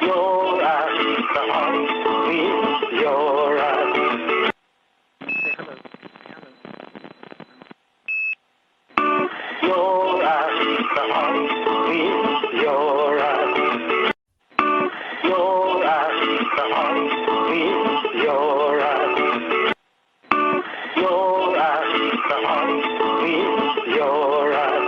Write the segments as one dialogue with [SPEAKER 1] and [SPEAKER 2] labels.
[SPEAKER 1] Your eyes, the heart, your eyes. Your eyes, the heart, your eyes. Your eyes, the heart, your eyes. Your eyes, the heart, your eyes.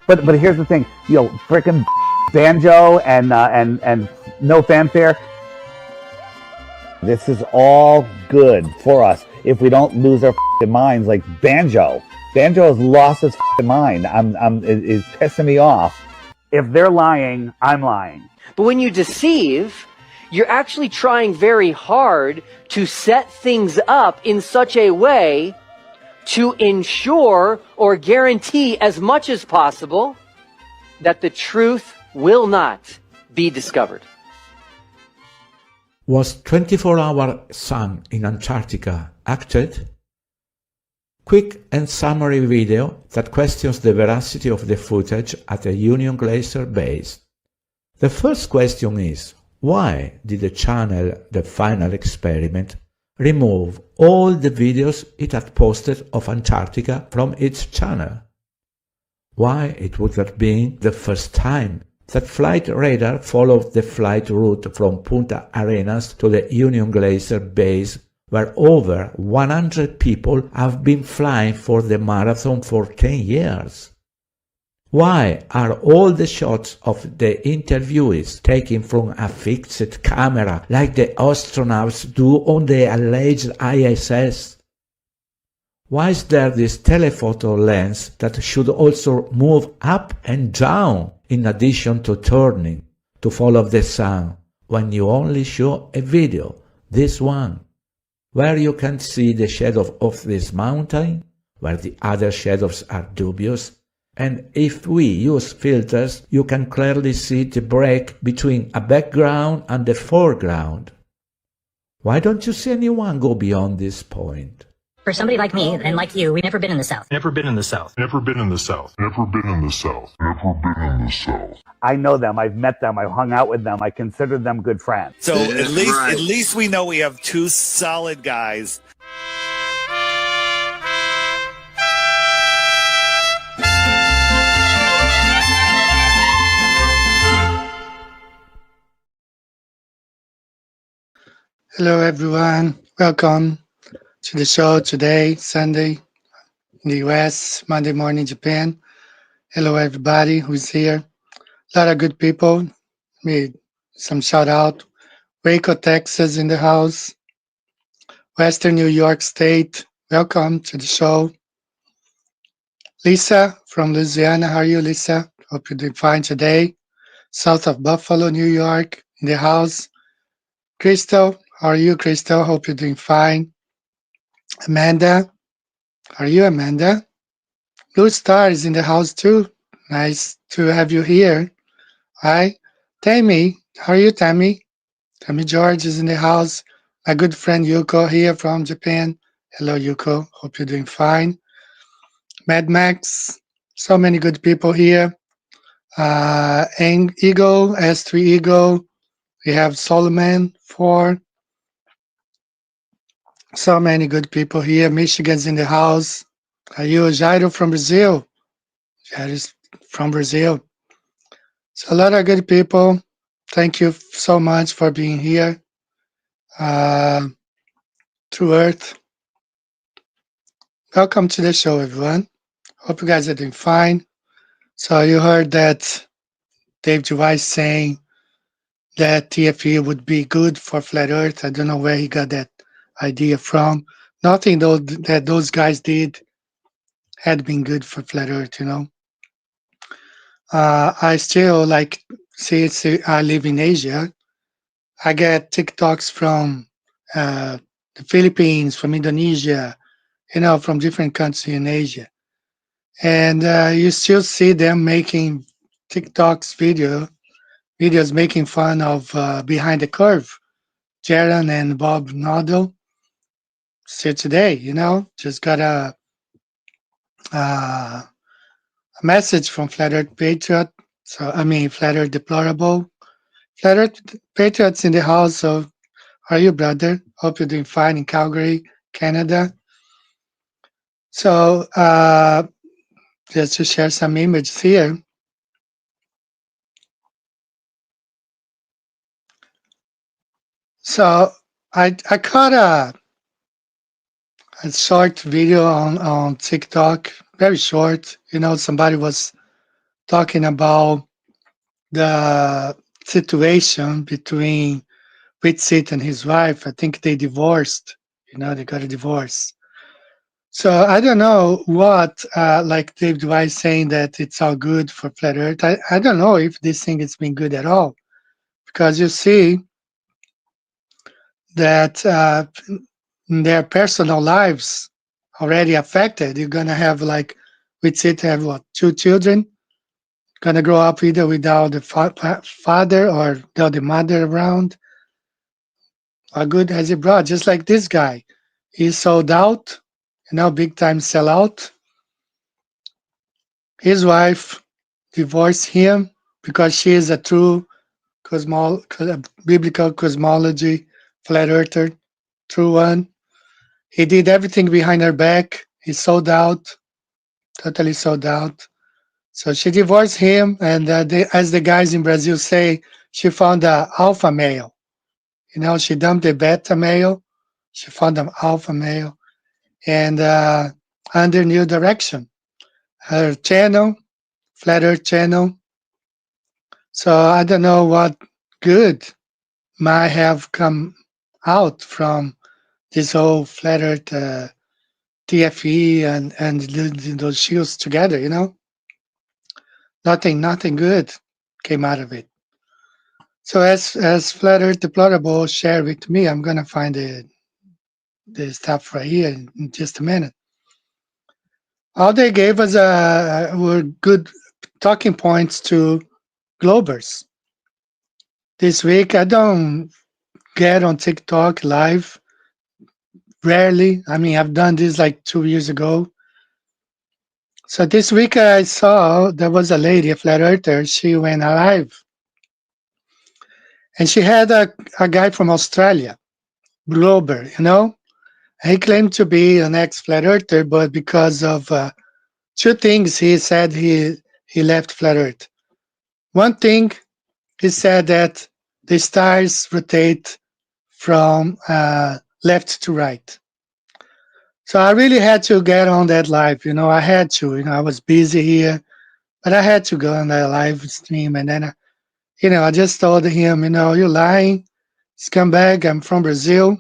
[SPEAKER 2] But here's the thing, frickin' banjo and no fanfare. This is all good for us. if we don't lose our minds, like Banjo. Banjo has lost his mind. It's pissing me off. If they're lying, I'm lying.
[SPEAKER 3] But when you deceive, you're actually trying very hard to set things up in such a way to ensure or guarantee as much as possible that the truth will not be discovered.
[SPEAKER 4] Was 24-hour sun in Antarctica acted? Quick and summary video that questions the veracity of the footage at a Union Glacier base. The first question is, why did the channel The Final Experiment remove all the videos it had posted of Antarctica from its channel? Why it would have been the first time that flight radar followed the flight route from Punta Arenas to the Union Glacier base, where over 100 people have been flying for the marathon for 10 years. Why are all the shots of the interviewees taken from a fixed camera like the astronauts do on the alleged ISS? Why is there this telephoto lens that should also move up and down in addition to turning to follow the sun when you only show a video, this one, where you can see the shadow of this mountain, where the other shadows are dubious, and if we use filters, you can clearly see the break between a background and the foreground. Why don't you see anyone go beyond this point?
[SPEAKER 5] For somebody like me and like you, we've never been in the South.
[SPEAKER 6] Never been in the South.
[SPEAKER 7] Never been in the South. Never been in the South. Never been in the South.
[SPEAKER 2] I know them. I've met them. I've hung out with them. I consider them good friends.
[SPEAKER 8] So at least we know we have two solid guys.
[SPEAKER 9] Hello, everyone. Welcome to the show today, Sunday in the US, Monday morning, Japan. Hello, everybody who's here. A lot of good people. Made some shout out. Waco, Texas in the house. Western New York State. Welcome to the show. Lisa from Louisiana. How are you, Lisa? Hope you're doing fine today. South of Buffalo, New York in the house. Crystal. How are you, Crystal? Hope you're doing fine. Amanda. How are you, Amanda? Blue Star is in the house too. Nice to have you here. Hi. Tammy. How are you, Tammy? Tammy George is in the house. My good friend Yuko here from Japan. Hello, Yuko. Hope you're doing fine. Mad Max. So many good people here. Eagle, S3 Eagle. We have Solomon 4. So many good people here. Michigan's in the house. Are you Jairo from Brazil? Jairo's from Brazil. So a lot of good people. Thank you so much for being here. True Earth. Welcome to the show, everyone. Hope you guys are doing fine. So you heard that Dave Weiss saying that TFE would be good for Flat Earth. I don't know where he got that idea from. Nothing though that those guys did had been good for Flat Earth, you know. I still like see I live in Asia. I get TikToks from the Philippines, from Indonesia, you know, from different countries in Asia. And you still see them making TikToks videos making fun of Behind the Curve, Jaron and Bob Noddle. Still today, you know, just got a message from Flat Earth Patriot. So, I mean, Flat Earth Deplorable. Flat Earth Patriots in the house. So, how are you, brother? Hope you're doing fine in Calgary, Canada. So, just to share some images here. So, I caught a short video on TikTok, very short. You know, somebody was talking about the situation between Whitsitt and his wife. I think they divorced, They got a divorce. So I don't know what, like David Weiss saying that it's all good for flat Earth. I don't know if this thing has been good at all, because you see that their personal lives already affected. You're gonna have like, we said, have what, 2 children, gonna grow up either without the father or without the mother around. How good has he brought? Just like this guy, he sold out, big time sellout. His wife divorced him because she is a true biblical cosmology flat earther, true one. He did everything behind her back. He sold out, totally sold out. So she divorced him, and as the guys in Brazil say, she found a alpha male. She dumped the beta male. She found an alpha male, and under new direction. Her channel, Flat Earth channel. So I don't know what good might have come out from this whole Flat Earth TFE and those shields together. Nothing good came out of it. So as Flat Earth Deplorable shared with me, I'm gonna find the stuff right here in just a minute. All they gave us were good talking points to Globers. This week, I don't get on TikTok live. Rarely. I mean, I've done this like 2 years ago. So this week, I saw there was a lady, a flat earther. She went live, and she had a guy from Australia, Glober. He claimed to be an ex-flat earther, but because of 2 things, he said he left flat Earth. One thing, he said that the stars rotate from left to right. So I really had to get on that live. I had to. I was busy here, but I had to go on that live stream. And then, I just told him, you're lying. Scumbag, I'm from Brazil.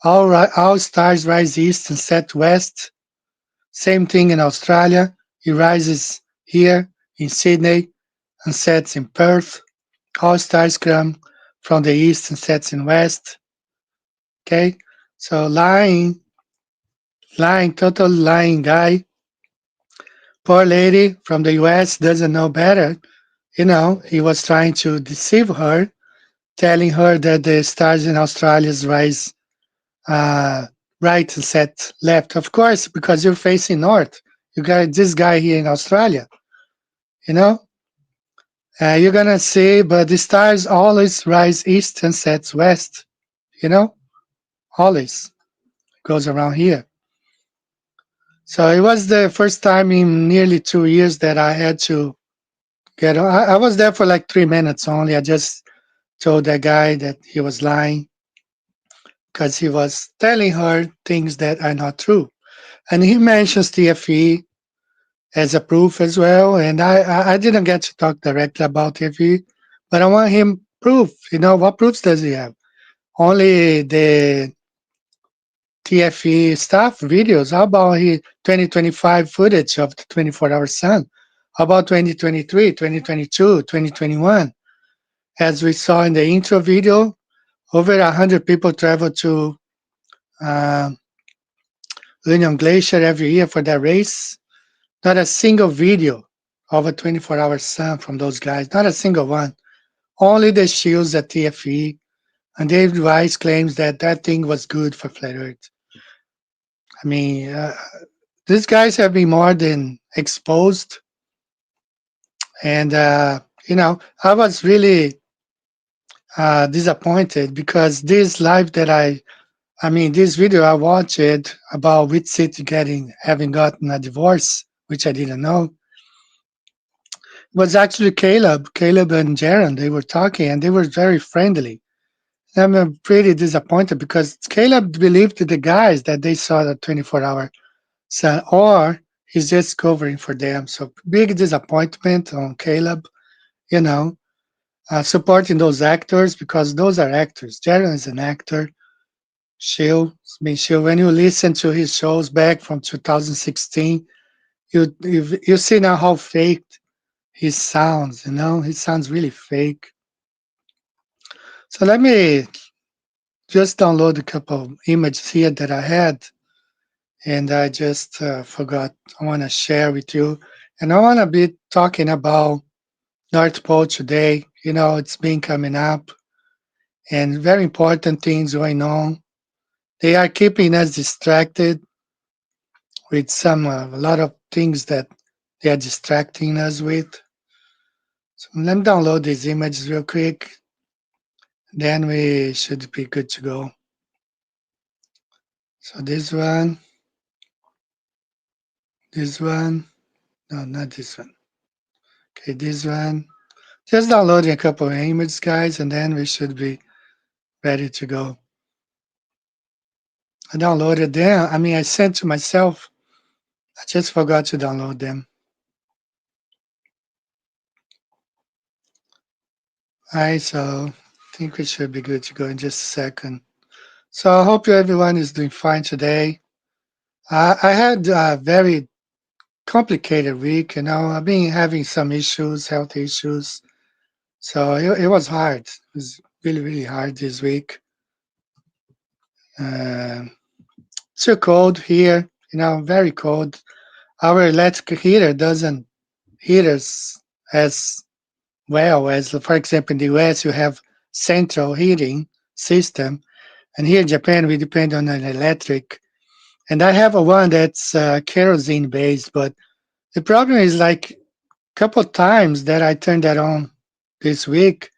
[SPEAKER 9] All stars rise east and set west. Same thing in Australia. It rises here in Sydney and sets in Perth. All stars come from the east and sets in west. Okay, so lying, total lying guy. Poor lady from the US doesn't know better. He was trying to deceive her, telling her that the stars in Australia rise right and set left. Of course, because you're facing north. You got this guy here in Australia. You're gonna see, but the stars always rise east and sets west. Always goes around here. So it was the first time in nearly 2 years that I had to get on. I was there for like 3 minutes only. I just told that guy that he was lying because he was telling her things that are not true. And he mentions TFE as a proof as well. And I didn't get to talk directly about TFE, but I want him proof. What proofs does he have? Only the TFE stuff videos. How about 2025 footage of the 24-hour sun? How about 2023, 2022, 2021? As we saw in the intro video, over 100 people travel to Union Glacier every year for that race. Not a single video of a 24-hour sun from those guys. Not a single one. Only the shields at TFE. And David Weiss claims that thing was good for flat Earth. I mean, these guys have been more than exposed. And, I was really disappointed because this live this video I watched about which city having gotten a divorce, which I didn't know, was actually Caleb and Jaron. They were talking and they were very friendly. I'm pretty disappointed because Caleb believed the guys that they saw the 24-hour sun, or he's just covering for them. So big disappointment on Caleb, supporting those actors because those are actors. Jaron is an actor. chill. It's been chill. When you listen to his shows back from 2016, you see now how fake he sounds. You know, he sounds really fake. So let me just download a couple of images here that I had, and I just forgot. I want to share with you, and I want to be talking about North Pole today. You know, it's been coming up, and very important things going on. They are keeping us distracted with a lot of things that they are distracting us with. So let me download these images real quick. Then we should be good to go. So this one, no, not this one. Okay, this one. Just downloading a couple of images, guys, and then we should be ready to go. I downloaded them. I mean, I sent to myself. I just forgot to download them. All right, so I think we should be good to go in just a second. So I hope everyone is doing fine today. I had a very complicated week. You know, I've been having some issues, health issues. So it was hard. It was really, really hard this week. Uh, too cold here, you know, very cold. Our electric heater doesn't heat us as well as, for example, in the US, you have central heating system. And here in Japan, we depend on an electric. And I have a one that's kerosene based, but the problem is like a couple times that I turned that on this week,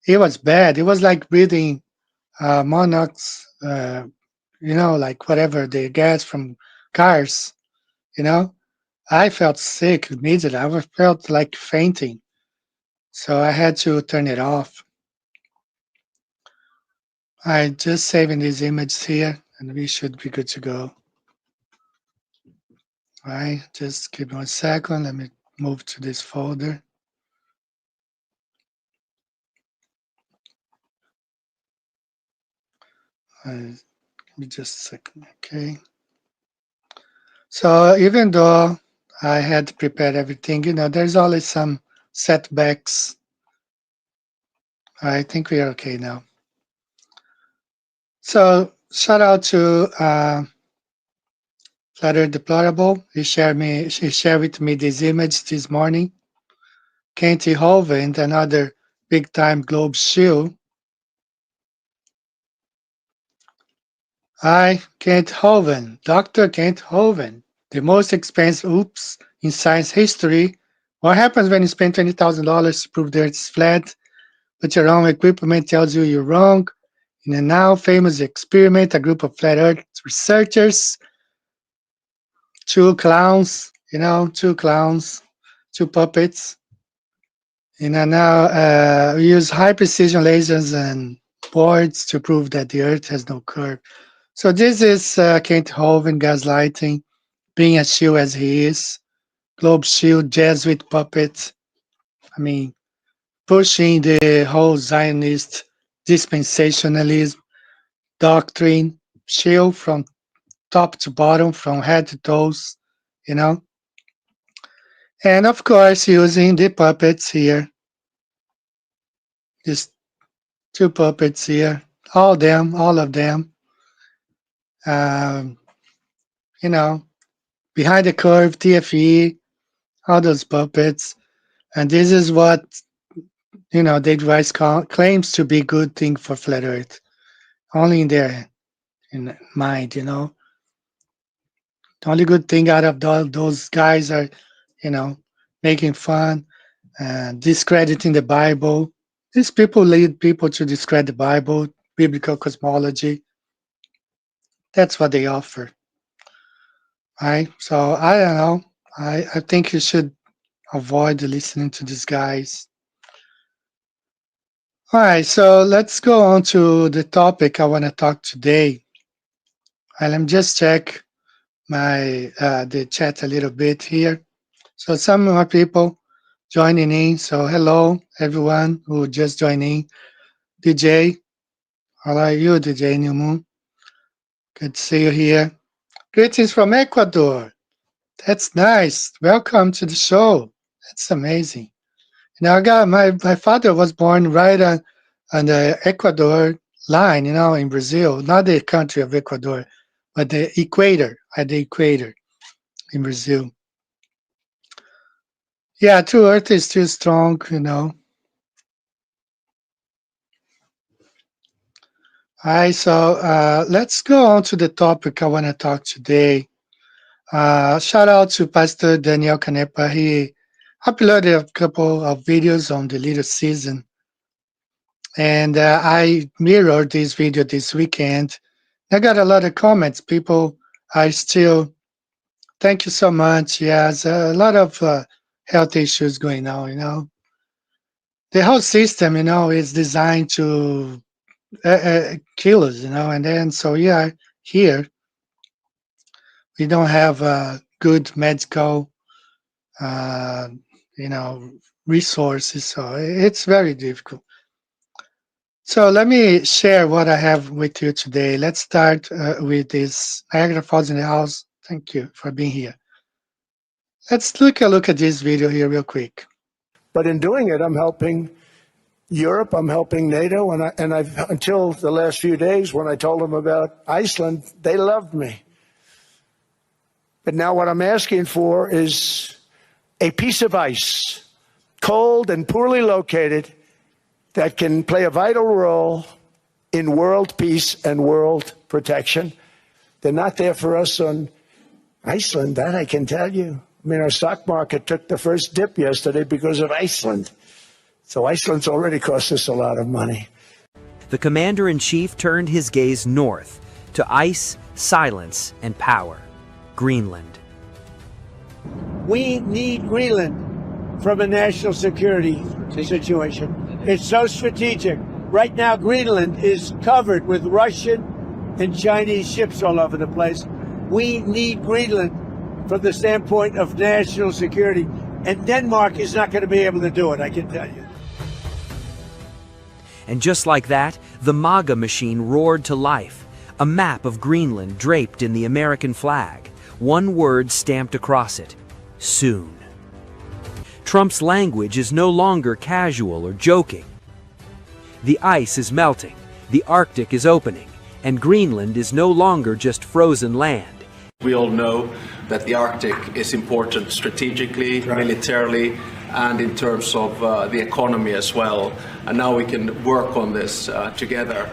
[SPEAKER 9] it was bad. It was like breathing monox, you know, like whatever the gas from cars, you know. I felt sick immediately. I felt like fainting. So I had to turn it off. I just saving these images here and we should be good to go. All right, just give me 1 second. Let me move to this folder. Give me just a second, okay. So even though I had prepared everything, you know, there's always some setbacks. I think we are okay now. So shout out to Flutter Deplorable. She shared with me this image this morning. Katie Hovind, another big time Globe shield. Hi, Kent Hovind, Dr. Kent Hovind, the most expensive oops in science history. What happens when you spend $20,000 to prove the Earth is flat, but your own equipment tells you you're wrong? In a now famous experiment, a group of flat Earth researchers, two clowns, you know, two puppets, we use high precision lasers and boards to prove that the Earth has no curve. So this is Kent Hovind gaslighting, being as shield as he is, Globe shield, Jesuit puppet. I mean, pushing the whole Zionist dispensationalism doctrine, shield from top to bottom, from head to toes, you know. And of course, using the puppets here, just two puppets here, all of them, um, you know, behind the curve, TFE, all those puppets. And this is what, you know, Dave Rice claims to be good thing for flat Earth, only in their mind, you know. The only good thing out of those guys are, you know, making fun and discrediting the Bible. These people lead people to discredit the Bible, biblical cosmology. That's what they offer. Right? So I don't know. I think you should avoid listening to these guys. All right, so let's go on to the topic I want to talk today. And let me just check my the chat a little bit here. So some more people joining in. So hello everyone who just joined in. DJ, how are you, DJ New Moon? Good to see you here. Greetings from Ecuador. That's nice. Welcome to the show. That's amazing. Now, I got my father was born right on the Ecuador line, in Brazil, not the country of Ecuador, but the equator, at the equator in Brazil. Yeah, True Earth is still strong. All right, so let's go on to the topic I want to talk today. Shout out to Pastor Daniel Canepa. He uploaded a couple of videos on the little season, and I mirrored this video this weekend. I got a lot of comments. People are still, thank you so much. Yes, a lot of health issues going on. The whole system, is designed to kill us. And then, so yeah, here we don't have good medical, uh, you know, resources. So it's very difficult. So let me share what I have with you today. Let's start with this Niagara Falls in the house. Thank you for being here. Let's take a look at this video here real quick.
[SPEAKER 6] But in doing it, I'm helping Europe, I'm helping NATO, and I've until the last few days when I told them about Iceland, they loved me. But now what I'm asking for is a piece of ice, cold and poorly located, that can play a vital role in world peace and world protection. They're not there for us on Iceland, that I can tell you. I mean, our stock market took the first dip yesterday because of Iceland. So Iceland's already cost us a lot of money.
[SPEAKER 10] The commander-in-chief turned his gaze north to ice, silence, and power. Greenland.
[SPEAKER 11] We need Greenland from a national security situation. It's so strategic. Right now, Greenland is covered with Russian and Chinese ships all over the place. We need Greenland from the standpoint of national security. And Denmark is not going to be able to do it, I can tell you.
[SPEAKER 10] And just like that, the MAGA machine roared to life. A map of Greenland draped in the American flag. One word stamped across it. Soon. Trump's language is no longer casual or joking. The ice is melting, the Arctic is opening, and Greenland is no longer just frozen land.
[SPEAKER 12] We all know that the Arctic is important strategically, militarily, and in terms of the economy as well. And now we can work on this together.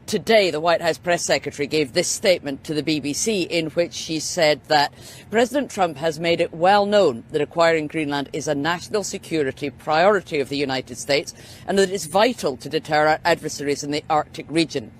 [SPEAKER 13] Today, the White House press secretary gave this statement to the BBC in which she said that President Trump has made it well known that acquiring Greenland is a national security priority of the United States and that it's vital to deter our adversaries in the Arctic region.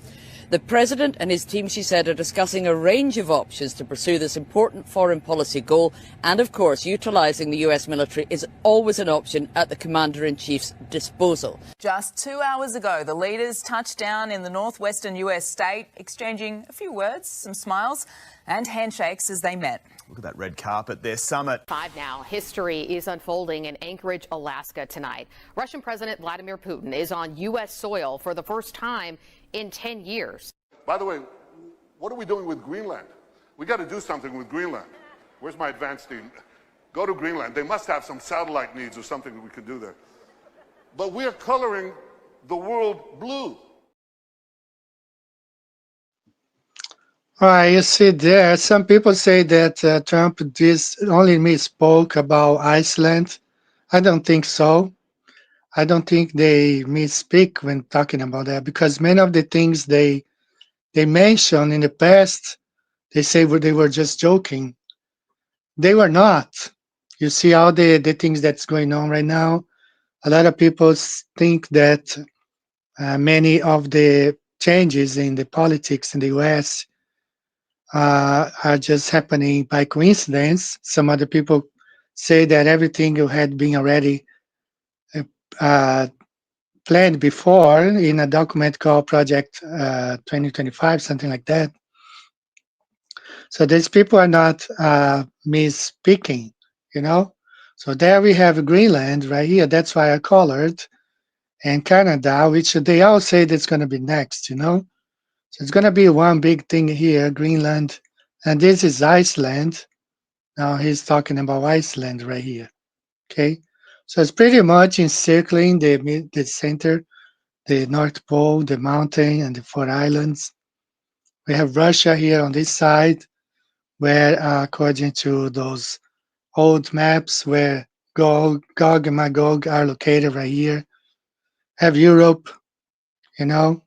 [SPEAKER 13] The President and his team, she said, are discussing a range of options to pursue this important foreign policy goal. And, of course, utilising the US military is always an option at the Commander-in-Chief's disposal.
[SPEAKER 14] Just 2 hours ago, the leaders touched down in the northwestern US state, exchanging a few words, some smiles and handshakes as they met.
[SPEAKER 15] Look at that red carpet, their summit.
[SPEAKER 16] 5 now. History is unfolding in Anchorage, Alaska tonight. Russian President Vladimir Putin is on U.S. soil for the first time in 10 years.
[SPEAKER 17] By the way, what are we doing with Greenland? We got to do something with Greenland. Where's my advanced team? Go to Greenland. They must have some satellite needs or something that we could do there. But we are coloring the world blue.
[SPEAKER 9] All right, you see there, some people say that Trump only misspoke about Iceland. I don't think so. I don't think they misspeak when talking about that, because many of the things they mentioned in the past, they say they were just joking. They were not. You see all the things that's going on right now. A lot of people think that many of the changes in the politics in the US are just happening by coincidence. Some other people say that everything had been already planned before in a document called Project 2025, something like that. So these people are not misspeaking, So there we have Greenland right here. That's why I colored, and Canada, which they all say that's going to be next, So it's going to be one big thing here, Greenland. And this is Iceland. Now he's talking about Iceland right here. Okay. So it's pretty much encircling the center, the North Pole, the mountain, and the four islands. We have Russia here on this side, where according to those old maps where Gog and Magog are located right here. Have Europe, you know.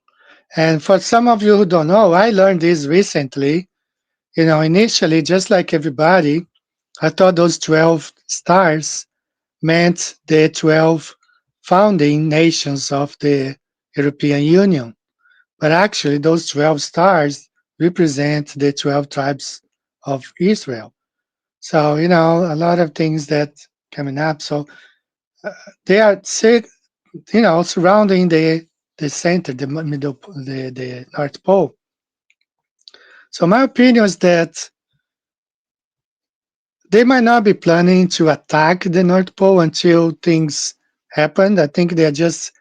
[SPEAKER 9] And for some of you who don't know, I learned this recently. You know, initially, just like everybody, I thought those 12 stars meant the 12 founding nations of the European Union. But actually, those 12 stars represent the 12 tribes of Israel. So, you know, a lot of things that coming up. So they are, you know, surrounding the center, the middle, the North Pole. So my opinion is that they might not be planning to attack the North Pole until things happen. I think they're just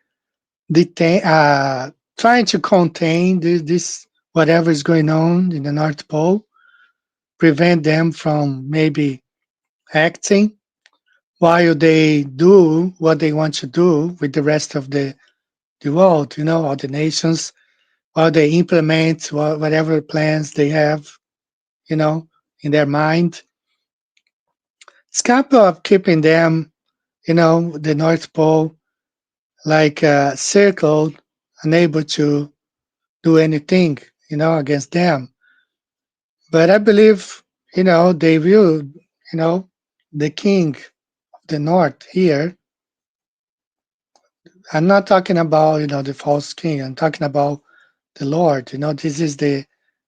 [SPEAKER 9] trying to contain this whatever is going on in the North Pole, prevent them from maybe acting while they do what they want to do with the rest of the world, you know, all the nations, while they implement whatever plans they have, you know, in their mind. It's kind of keeping them, you know, the North Pole, like circled, unable to do anything, you know, against them. But I believe, you know, they will, you know, the king of the North here. I'm not talking about, you know, the false king. I'm talking about the Lord. You know, this is the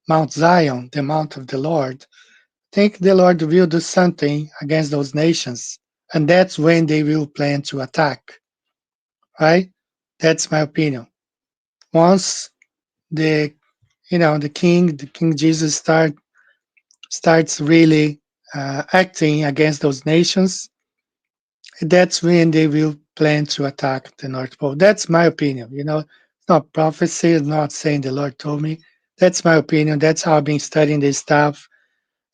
[SPEAKER 9] Mount Zion, the Mount of the Lord. I think the Lord will do something against those nations, and that's when they will plan to attack. Right? That's my opinion. Once the, you know, the King Jesus starts really acting against those nations, that's when they will plan to attack the North Pole. That's my opinion. You know, it's not prophecy. It's not saying the Lord told me. That's my opinion. That's how I've been studying this stuff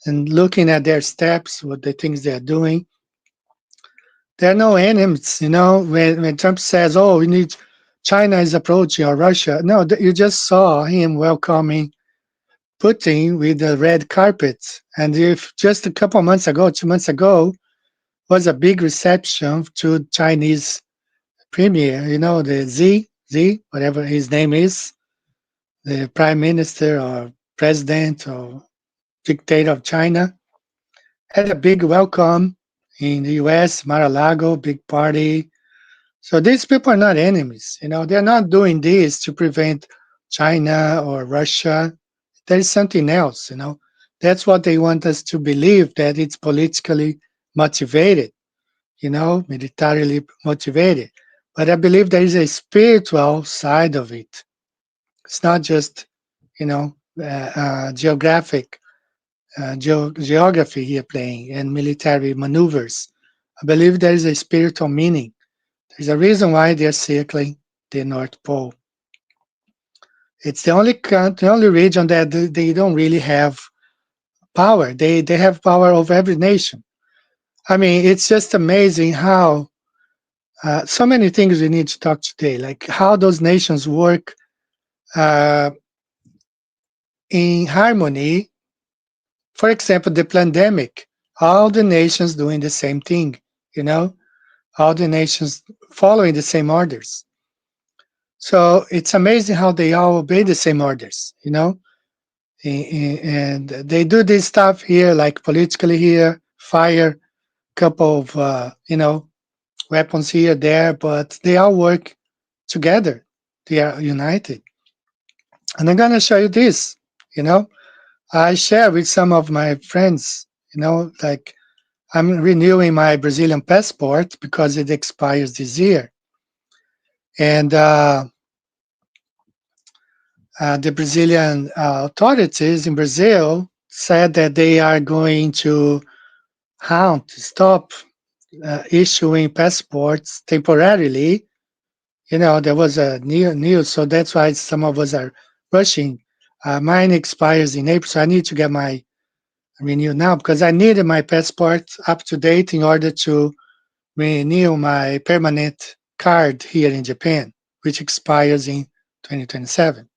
[SPEAKER 9] and looking at their steps, what the things they're doing. There are no enemies, you know. When Trump says, "Oh, we need China is approaching or Russia," no, you just saw him welcoming Putin with the red carpet. And if just a couple months ago, 2 months ago, was a big reception to Chinese premier, you know, the Z, whatever his name is, the prime minister or president or dictator of China, had a big welcome in the US, Mar-a-Lago, big party. So these people are not enemies. You know, they're not doing this to prevent China or Russia. There is something else, you know. That's what they want us to believe, that it's politically motivated, you know, militarily motivated. But I believe there is a spiritual side of it. It's not just, you know, geography here playing and military maneuvers. I believe there is a spiritual meaning. There's a reason why they're circling the North Pole. It's the only region that they don't really have power. They have power over every nation. I mean, it's just amazing how so many things we need to talk today, like how those nations work in harmony. For example, the pandemic, all the nations doing the same thing, you know, all the nations following the same orders. So it's amazing how they all obey the same orders, you know, and they do this stuff here, like politically here, fire a couple of, you know, weapons here, there, but they all work together. They are united. And I'm going to show you this, you know. I share with some of my friends, you know, like I'm renewing my Brazilian passport because it expires this year. And the Brazilian authorities in Brazil said that they are going to stop issuing passports temporarily. You know, there was a news, so that's why some of us are rushing Mine expires in April, so I need to get my renew now because I needed my passport up to date in order to renew my permanent card here in Japan, which expires in 2027.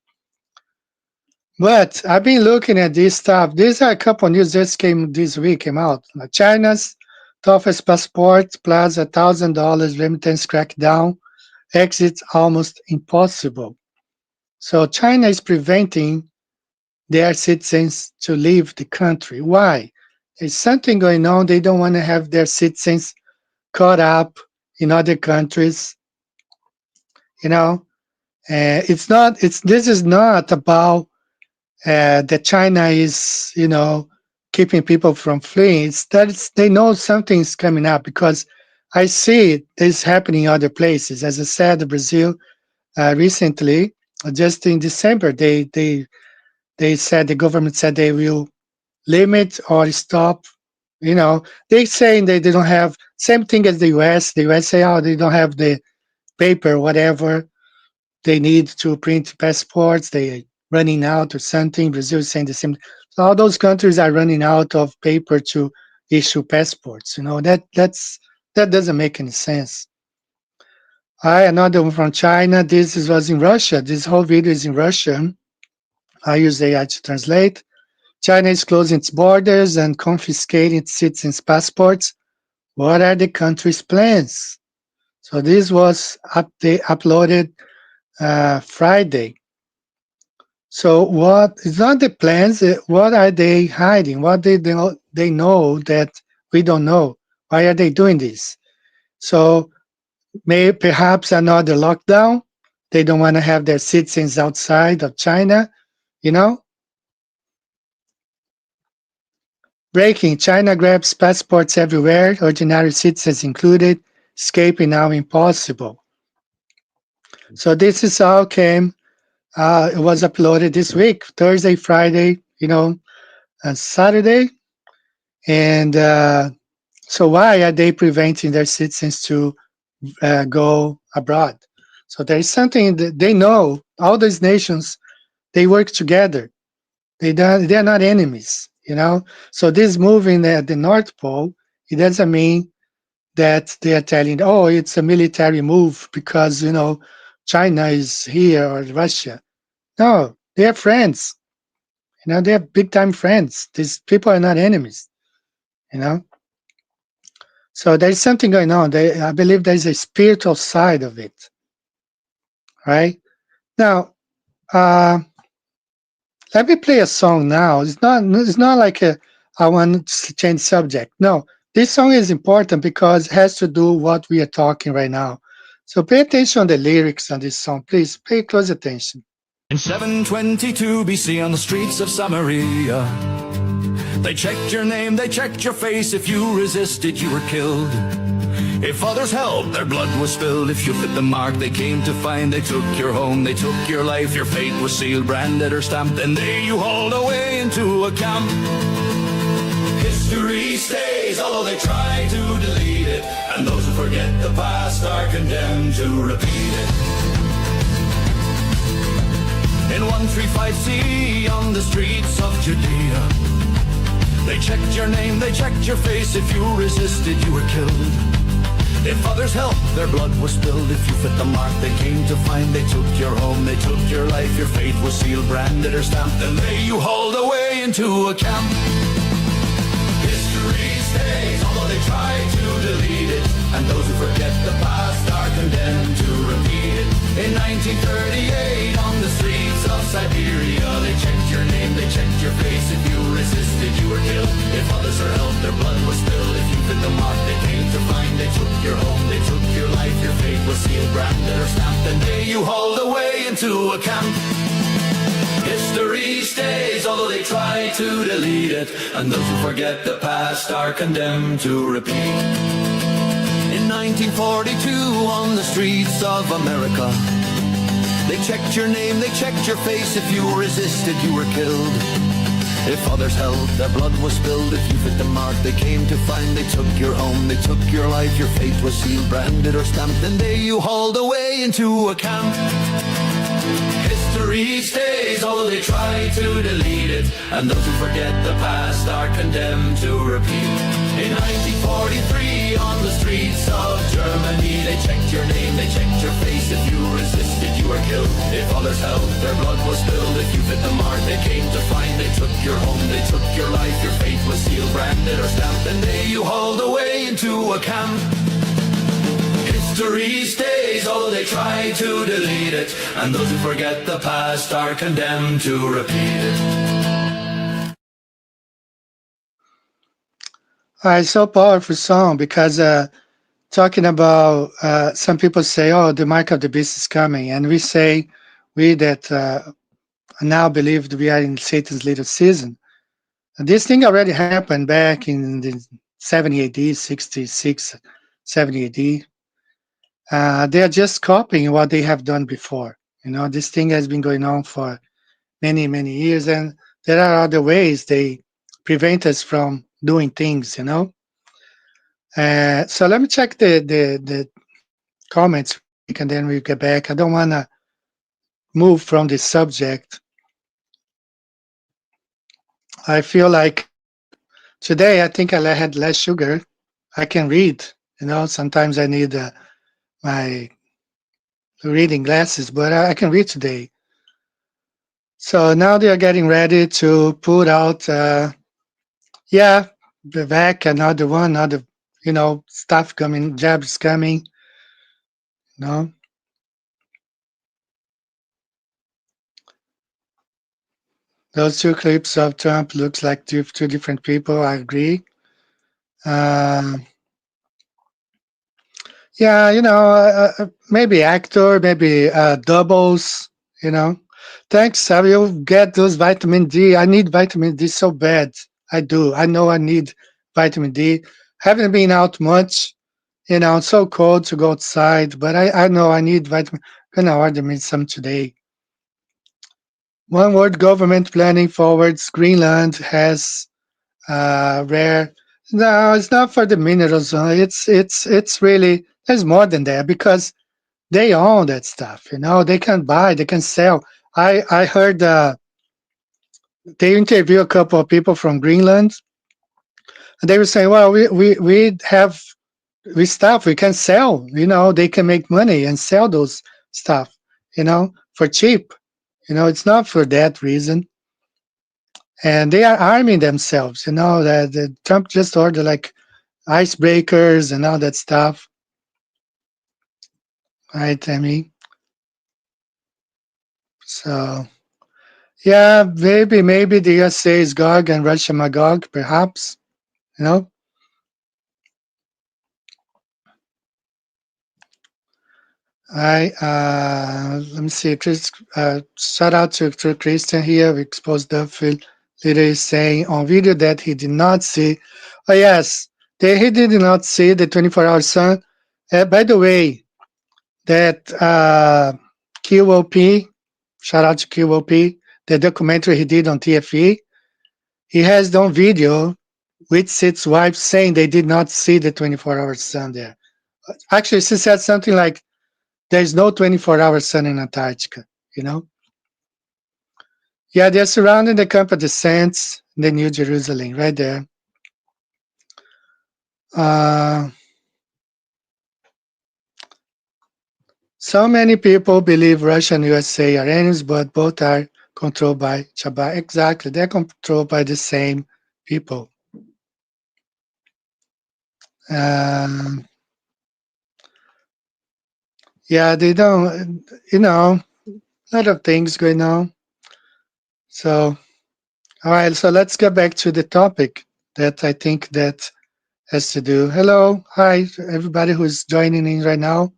[SPEAKER 9] But I've been looking at this stuff. These are a couple news just came this week, came out. China's toughest passport plus $1,000 remittance crackdown. Exit almost impossible. So China is preventing their citizens to leave the country. Why? There's something going on. They don't want to have their citizens caught up in other countries. You know, this is not about that China is, keeping people from fleeing. It's that they know something's coming up because I see this happening in other places. As I said, Brazil recently, just in December, they said, the government said they will limit or stop. They saying they don't have, same thing as the US. The US say, oh, they don't have the paper, whatever they need to print passports. They running out or something. Brazil is saying the same. So all those countries are running out of paper to issue passports. That doesn't make any sense. Another one from China. This was in Russia. This whole video is in Russian. I use AI to translate. China is closing its borders and confiscating its citizens' passports. What are the country's plans? So this was uploaded Friday. So what is not the plans? What are they hiding? What they know that we don't know? Why are they doing this? So perhaps another lockdown. They don't want to have their citizens outside of China. Breaking, China grabs passports everywhere, ordinary citizens included, escaping now impossible. So this is how came, it was uploaded this week, Thursday, Friday, and Saturday. And so why are they preventing their citizens to go abroad? So there is something that they know, all these nations, they work together. They're not enemies, So this move at the North Pole, it doesn't mean that they are telling, oh, it's a military move because, China is here or Russia. No, they are friends. They are big-time friends. These people are not enemies, So there's something going on. I believe there's a spiritual side of it, right? Now, let me play a song now. It's not like I want to change subject. No, this song is important because it has to do what we are talking right now. So pay attention on the lyrics on this song. Please pay close attention.
[SPEAKER 18] In 722 BC on the streets of Samaria, they checked your name, they checked your face. If you resisted, you were killed. If others helped, their blood was spilled. If you fit the mark they came to find, they took your home, they took your life. Your fate was sealed, branded or stamped, and they you hauled away into a camp. History stays, although they try to delete it, and those who forget the past are condemned to repeat it. In 135 CE on the streets of Judea, they checked your name, they checked your face. If you resisted, you were killed. If others helped, their blood was spilled. If you fit the mark they came to find, they took your home, they took your life. Your fate was sealed, branded or stamped, and they you hauled away into a camp. History stays, although they try to delete it, and those who forget the past are condemned to repeat it. In 1938, on the streets of Siberia, they checked your name, they checked your face. If you resisted, you were killed. If others are helped, their blood was spilled. If you fit the mark they came to find, they took your home, they took your life. Your fate was sealed, branded or stamped, and they you hauled away into a camp. History stays, although they try to delete it, and those who forget the past are condemned to repeat. In 1942, on the streets of America, they checked your name, they checked your face. If you resisted, you were killed. If others helped, their blood was spilled. If you fit the mark they came to find, they took your home, they took your life. Your fate was sealed, branded or stamped, and they you hauled away into a camp. History stays, although they they try to delete it, and those who forget the past are condemned to repeat. In 1943, on the streets of Germany, they checked your name, they checked your face. If you resisted, you were killed. If others held, their blood was spilled. If you fit the mark, they came to find. They took your home, they took your life. Your fate was sealed, branded, or stamped, and they you hauled away into a camp. History stays, oh, they try to delete it, and those who forget the past are condemned to repeat it.
[SPEAKER 9] So powerful song because talking about some people say, oh, the mark of the beast is coming, and we say, we that now believe that we are in Satan's little season. And this thing already happened back in the 70 AD, 66, 70 AD. They are just copying what they have done before. You know, this thing has been going on for many, many years, and there are other ways they prevent us from doing things, you know. So let me check the comments, and then we get back. I don't want to move from the subject. I feel like today, I think I had less sugar. I can read, you know, sometimes I need my reading glasses, but I can read today. So now they are getting ready to put out, yeah, the vac, another one, other, you know, stuff coming, jabs coming, you know. Those two clips of Trump looks like two different people, I agree. Yeah, you know, maybe actor, maybe doubles, you know. Thanks, I will get those vitamin D. I need vitamin D so bad. I do. I know I need vitamin D. Haven't been out much, you know, it's so cold to go outside, but I know I need vitamin. Gonna order me some today. One word government planning forwards. Greenland has rare. No, it's not for the minerals. It's really there's more than that because they own that stuff. You know, they can buy, they can sell. I heard they interview a couple of people from Greenland, and they were saying, well, we have stuff we can sell. You know, they can make money and sell those stuff. You know, for cheap. You know, it's not for that reason. And they are arming themselves. You know, that the Trump just ordered like icebreakers and all that stuff. Right, I mean. So, yeah, maybe the USA is Gog and Russia Magog, perhaps. You know. Let me see. Chris, shout out to Christian here. We exposed Duffield leader is saying on video that he did not see. Oh yes, he did not see the 24-hour sun. By the way, that QOP, shout out to QOP, the documentary he did on TFE, he has done video with Sid's wife saying they did not see the 24-hour sun there. Actually, she said something like, there's no 24-hour sun in Antarctica, you know? Yeah, they're surrounding the Camp of the Saints, the New Jerusalem, right there. So many people believe Russia and USA are enemies, but both are controlled by Chabad. Exactly, they're controlled by the same people. Yeah, they don't, you know, a lot of things going on. So, all right, so let's get back to the topic that I think that has to do. Hello, hi, everybody who's joining in right now.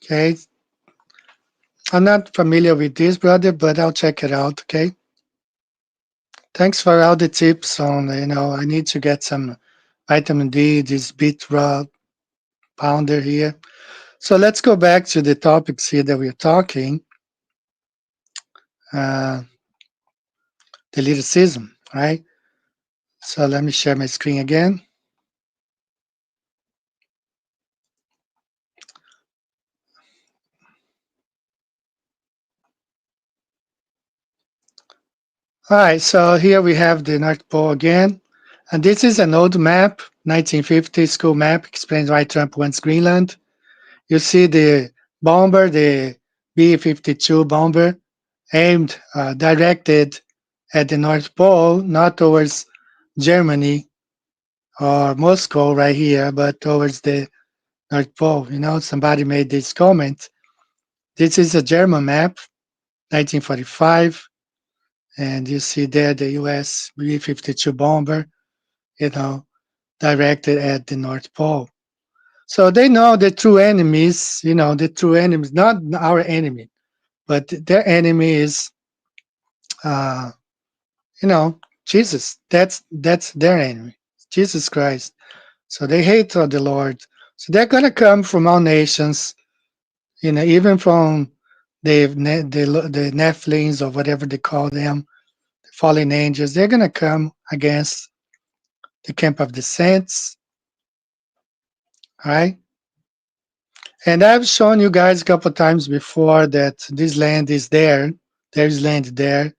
[SPEAKER 9] Okay, I'm not familiar with this, brother, but I'll check it out, okay? Thanks for all the tips on, you know, I need to get some vitamin D, this beet raw pounder here. So let's go back to the topics here that we're talking. The lyricism, right? So let me share my screen again. All right, so here we have the North Pole again. And this is an old map, 1950 school map, explains why Trump wants Greenland. You see the bomber, the B-52 bomber, aimed, directed at the North Pole, not towards Germany or Moscow right here, but towards the North Pole. You know, somebody made this comment. This is a German map, 1945, and you see there the US B-52 bomber, you know, directed at the North Pole. So they know the true enemies, you know, the true enemies, not our enemy, but their enemy is, you know, Jesus. That's their enemy, Jesus Christ. So they hate the Lord. So they're gonna come from all nations, you know, even from the Nephilims or whatever they call them, the fallen angels. They're gonna come against the camp of the saints. All right. And I've shown you guys a couple times before that this land is there. There's land there.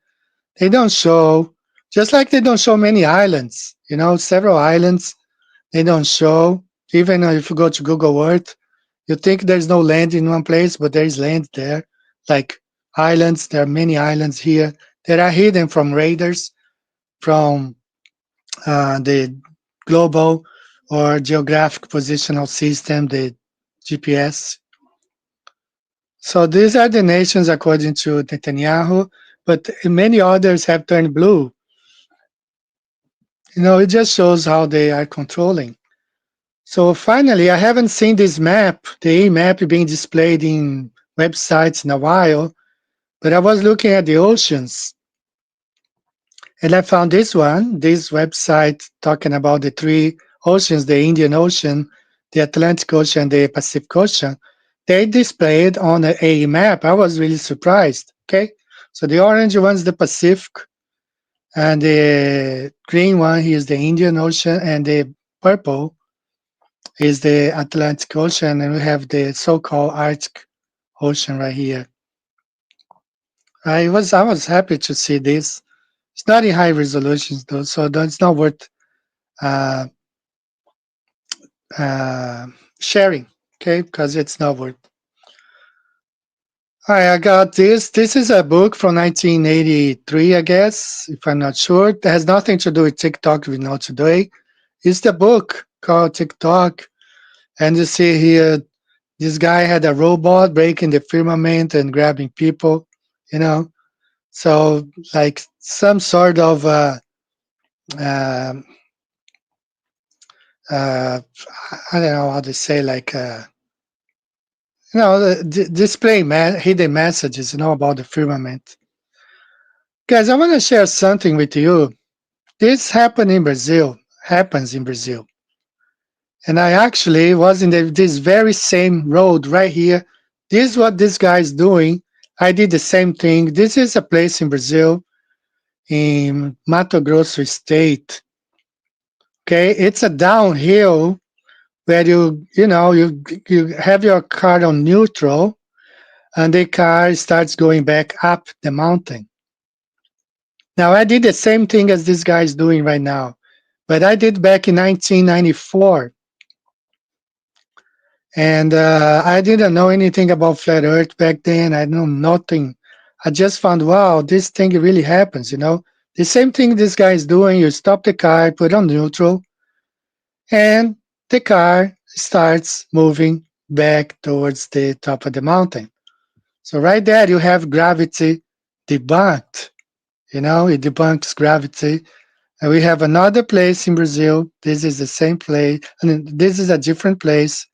[SPEAKER 9] They don't show, just like they don't show many islands, you know, several islands they don't show. Even if you go to Google Earth, you think there's no land in one place, but there is land there. Like islands, there are many islands here that are hidden from radars, from the global or geographic positional system, the GPS. So these are the nations according to Netanyahu, but many others have turned blue. You know, it just shows how they are controlling. So finally, I haven't seen this map, the map being displayed in websites in a while, but I was looking at the oceans and I found this one, this website talking about the three oceans, the Indian Ocean, the Atlantic Ocean, the Pacific Ocean. They displayed on a map. I was really surprised. Okay, so the orange one's the Pacific, and the green one is the Indian Ocean, and the purple is the Atlantic Ocean, and we have the so-called Arctic Ocean right here. I was happy to see this. It's not in high resolutions though, so it's not worth sharing. Okay, because it's not worth. Hi, I got this. This is a book from 1983, I guess, if I'm not sure. It has nothing to do with TikTok we know today. It's the book called TikTok. And you see here, this guy had a robot breaking the firmament and grabbing people, you know. So like some sort of I don't know how to say, like you know, display hidden messages, you know, about the firmament. Guys, I want to share something with you. This happens in Brazil. And I actually was in this very same road right here. This is what this guy is doing. I did the same thing. This is a place in Brazil, in Mato Grosso state. Okay, it's a downhill where you have your car on neutral, and the car starts going back up the mountain. Now, I did the same thing as this guy is doing right now, but I did back in 1994. And I didn't know anything about flat Earth back then. I knew nothing. I just found, wow, this thing really happens, you know. The same thing this guy is doing. You stop the car, put on neutral, and the car starts moving back towards the top of the mountain. So right there, you have gravity debunked. You know, it debunks gravity. And we have another place in Brazil. This is the same place. And this is a different place,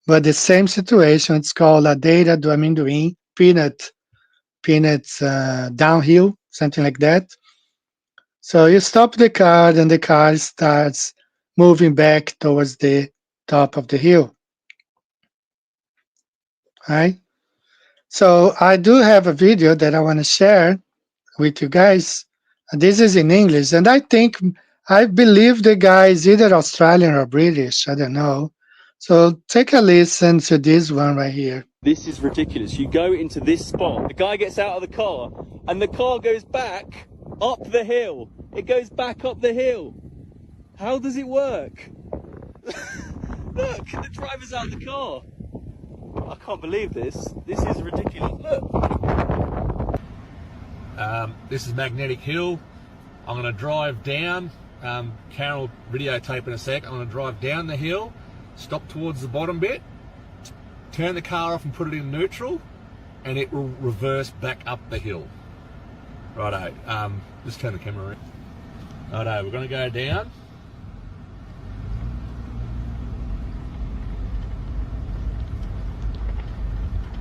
[SPEAKER 9] but the same situation. It's called Ladeira do Amendoim, peanuts downhill, something like that. So you stop the car, and the car starts moving back towards the top of the hill. All right. So I do have a video that I want to share with you guys. This is in English, and I believe the guy is either Australian or British. I don't know. So take a listen to this one right here.
[SPEAKER 19] This is ridiculous. You go into this spot, the guy gets out of the car, and the car goes back up the hill. It goes back up the hill. How does it work? Look, the driver's out the car. I can't believe this. This is ridiculous. Look.
[SPEAKER 20] This is Magnetic Hill. I'm going to drive down. Karen will videotape in a sec. I'm going to drive down the hill, stop towards the bottom bit, turn the car off and put it in neutral, and it will reverse back up the hill. Righto. Just turn the camera around. Righto, we're going to go down.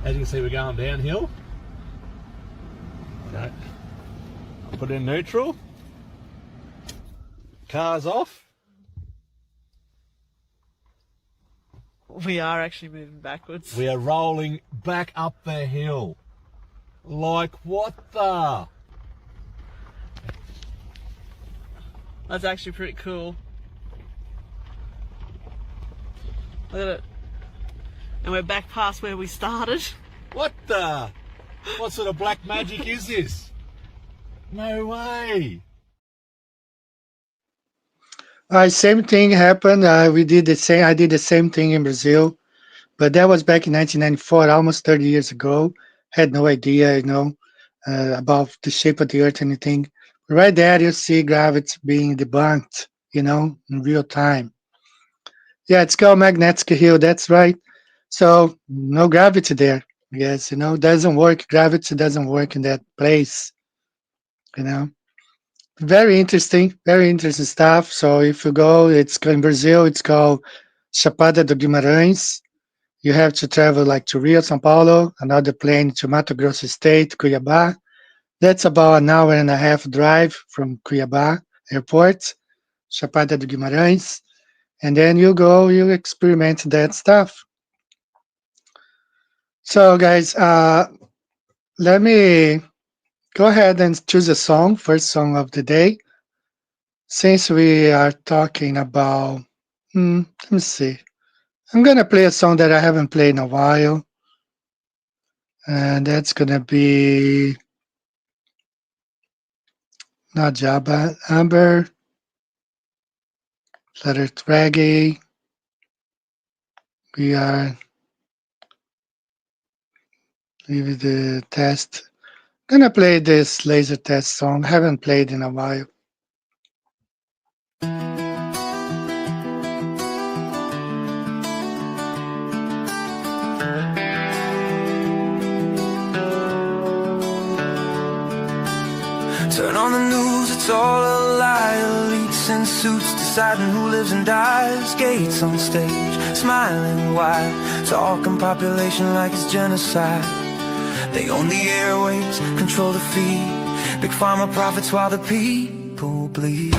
[SPEAKER 20] As you can see, we're going downhill. Okay. I'll put it in neutral. Car's off.
[SPEAKER 21] We are actually moving backwards.
[SPEAKER 20] We are rolling back up the hill. Like what the?
[SPEAKER 21] That's actually pretty cool. Look at it. And we're back past where we started.
[SPEAKER 20] What the? What sort of black magic is this? No way.
[SPEAKER 9] Same thing happened. We did the same. I did the same thing in Brazil, but that was back in 1994, almost 30 years ago. Had no idea, about the shape of the Earth, anything. Right there, you see gravity being debunked, in real time. Yeah, it's called Magnetic Hill. That's right. So no gravity there. Yes, doesn't work. Gravity doesn't work in that place. Very interesting stuff. So if you go, in Brazil, it's called Chapada do Guimarães. You have to travel like to Rio, São Paulo, another plane to Mato Grosso State, Cuiabá. That's about an hour and a half drive from Cuiabá airport, Chapada do Guimarães. And then you go, you experiment that stuff. So guys, let me go ahead and choose a song, first song of the day. Since we are talking about, let me see. I'm going to play a song that I haven't played in a while. And that's going to be not Jabba, Amber, Letter Reggae. We are leave the test. I'm gonna play this laser test song. Haven't played in a while.
[SPEAKER 18] Turn on the news, it's all a lie. Elites in suits deciding who lives and dies. Gates on stage, smiling wide, talking population like it's genocide. They own the airwaves, control the feed. Big pharma profits while the people bleed.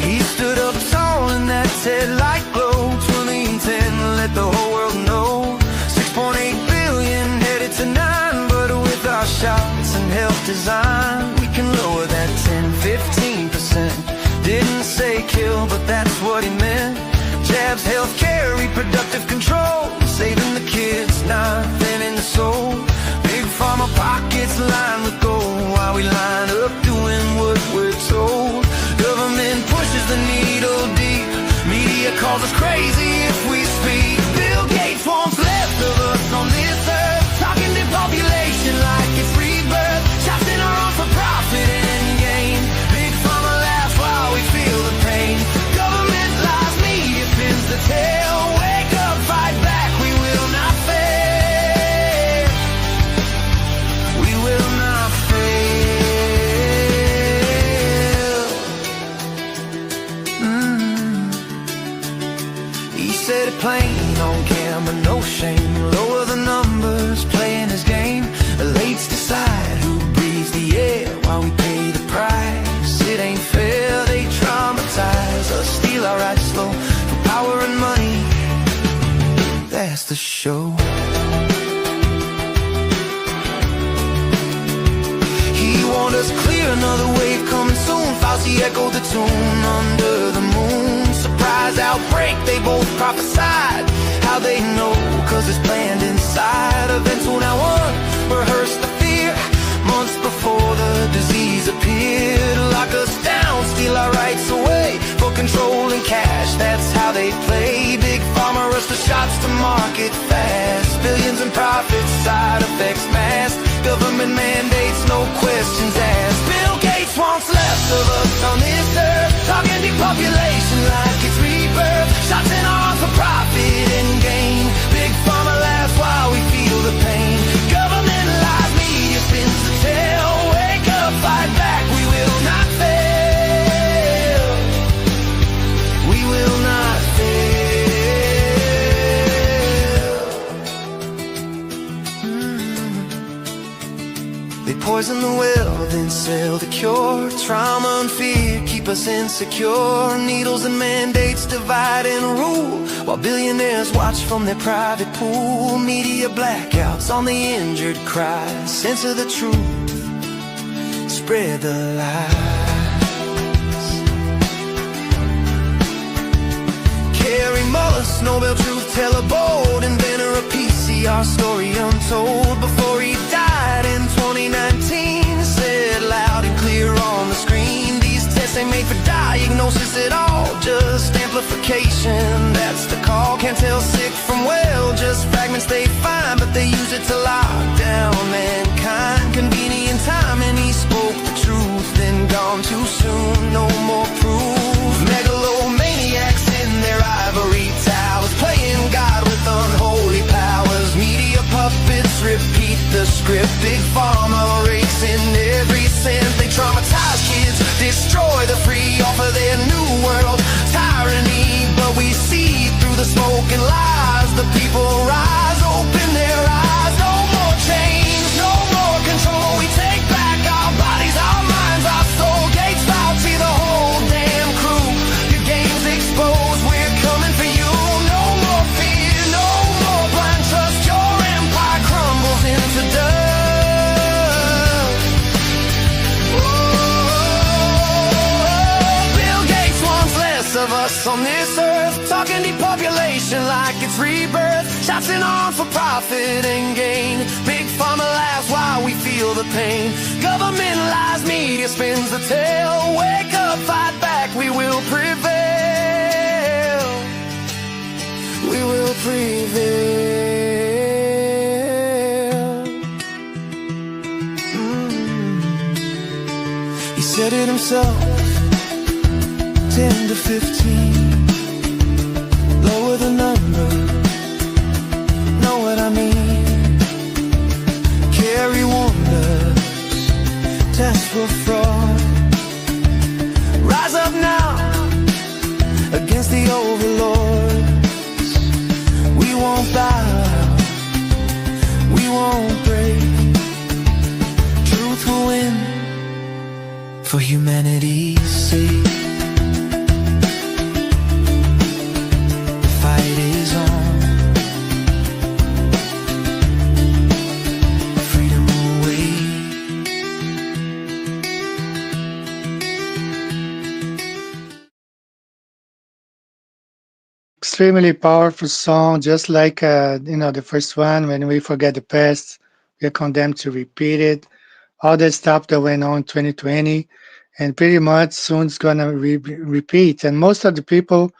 [SPEAKER 18] He stood up tall in that headlight glow. 2010, let the whole world know. 6.8 billion headed to 9, but with our shots and health design, we can lower that 10-15%. Didn't say kill, but that's what he meant. Jabs, healthcare, reproductive control, saving the kids, nothing in the soul. Big pharma pockets lined with gold, while we line up doing what we're told. Government pushes the needle deep, media calls us crazy if we speak. Bill Gates wants left of us on this earth, talking to population like it's rebirth. Shots in our arms for profit and gain. Big pharma laughs while we feel the pain. Government lies, media pins the tail. Wake up, fight back, we will not fail. We will not fail. He said it plain on camera, no shame. Lower the numbers, playing his game. Elites decide who breathes the air while we pay the price. It ain't fair, they traumatize us, steal our rights slow for power and money. That's the show. He warned us clear, another wave coming soon. Fauci echoed the tune under the moon. Surprise outbreak, they both prophesied. How they know, cause it's planned inside. Events will now rehearsed the fear months before the disease appeared. Lock us down, steal our rights away for control and cash, that's how they play. Big pharma rush the shots to market fast. Billions in profits, side effects masked. Government mandates, no questions asked. Bill Gates wants less of us on this earth, talking depopulation like it's rebirth. Shots in arms for profit and gain. Big pharma laughs while we feel the pain. Government lies, media spins the tale. Wake up, fight back, we will not fail. We will not fail. They poison the well, then sell the cure. Trauma and fear keep us insecure. Needles and mandates divide and rule, while billionaires watch from their private pool. Media blackouts on the injured cry. Censor the truth, spread the lies. Carrie Mullis, Nobel Truth Teller, bold inventor of peace, our story untold. Before he died in 2019, said loud and clear on the screen, these tests ain't made for diagnosis at all, just amplification, that's the call. Can't tell sick from well, just fragments they find, but they use it to lock down mankind. Convenient time and he spoke the truth, then gone too soon, no more proof. Megalomaniacs in their ivory towers, playing God with unholy powers. Media puppets repeat the script. Big pharma rakes in every cent. They traumatize kids, destroy the free, offer their new world tyranny. But we see through the smoke and lies. The people rise, open their eyes. No more chains, no more control. We take back our bodies, our minds, our soul. Gates Fauci, the whole damn crew. Your game's exposed, we're coming for you. No more fear, no more blind trust. Your empire crumbles into dust. Bill Gates wants less of us on this earth, talking depopulation like it's rebirth. Shots in arms for profit and gain. Big pharma laughs while we feel the pain. Government lies, media spins the tale. Wake up, fight back, we will prevail. We will prevail. He said it himself, 10 to 15. Lower the number, know what I mean. Carry wonders, test for fraud. Rise up now against the overlords. We won't bow, we won't break. Truth will win for humanity's sake.
[SPEAKER 9] Extremely powerful song, just like the first one. When we forget the past, we are condemned to repeat it. All the stuff that went on in 2020, and pretty much soon it's gonna repeat. And most of the people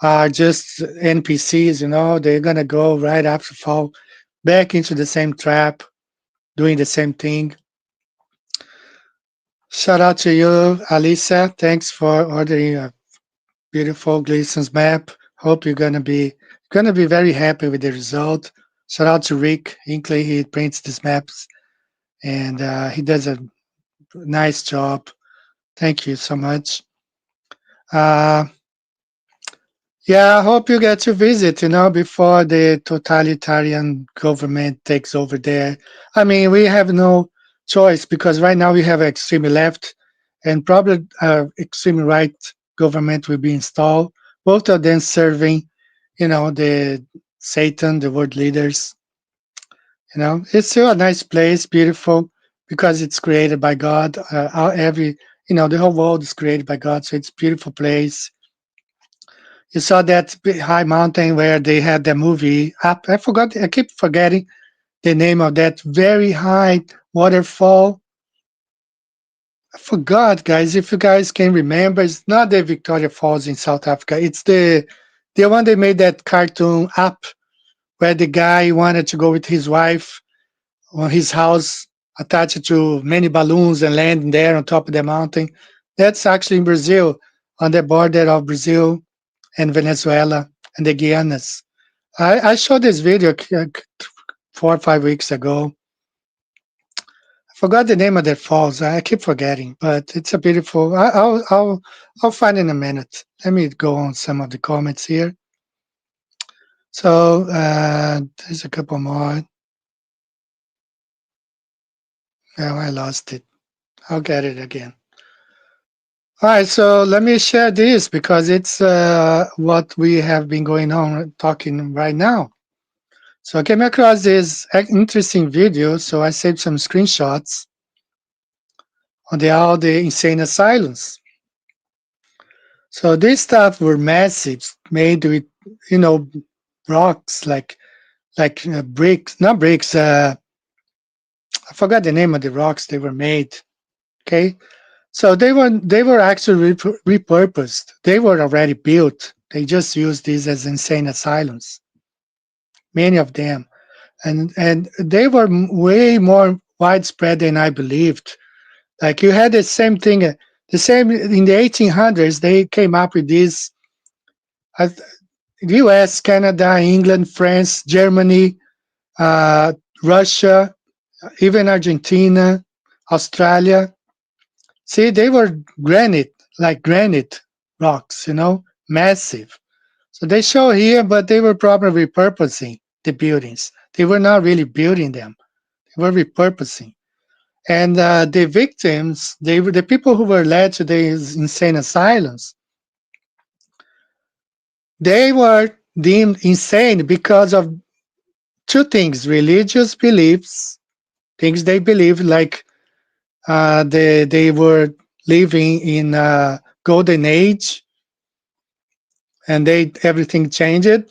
[SPEAKER 9] are just NPCs. They're gonna go right after fall back into the same trap, doing the same thing. Shout out to you, Alisa. Thanks for ordering a beautiful Gleason's map. Hope you're gonna be very happy with the result. Shout out to Rick Hinkley. He prints these maps, and he does a nice job. Thank you so much. Yeah, I hope you get to visit, before the totalitarian government takes over there. I mean, we have no choice, because right now we have extreme left and probably extreme right government will be installed. Both of them serving, the Satan, the world leaders. It's still a nice place, beautiful, because it's created by God. The whole world is created by God, so it's a beautiful place. You saw that big high mountain where they had the movie. I keep forgetting the name of that very high waterfall. I forgot, guys. If you guys can remember, it's not the Victoria Falls in South Africa. It's the one they made that cartoon up where the guy wanted to go with his wife on his house attached to many balloons and landing there on top of the mountain. That's actually in Brazil, on the border of Brazil and Venezuela and the Guianas. I showed this video 4 or 5 weeks ago. I forgot the name of that falls. I keep forgetting, but it's a beautiful. I'll find in a minute. Let me go on some of the comments here. So there's a couple more. Now I lost it. I'll get it again. All right, so let me share this because it's what we have been going on talking right now. So I came across this interesting video, so I saved some screenshots on all the insane asylums. So these stuff were massive, made with rocks like bricks, not bricks. I forgot the name of the rocks they were made. Okay, so they were actually repurposed. They were already built. They just used these as insane asylums. Many of them, and they were way more widespread than I believed. Like you had the same thing, the same in the 1800s. They came up with this. U.S., Canada, England, France, Germany, Russia, even Argentina, Australia. See, they were granite rocks, massive. So they show here, but they were probably repurposing the buildings. They were not really building them. They were repurposing. And the victims, they were the people who were led to these insane asylums. They were deemed insane because of two things: religious beliefs, things they believed, like they were living in a golden age, and everything changed.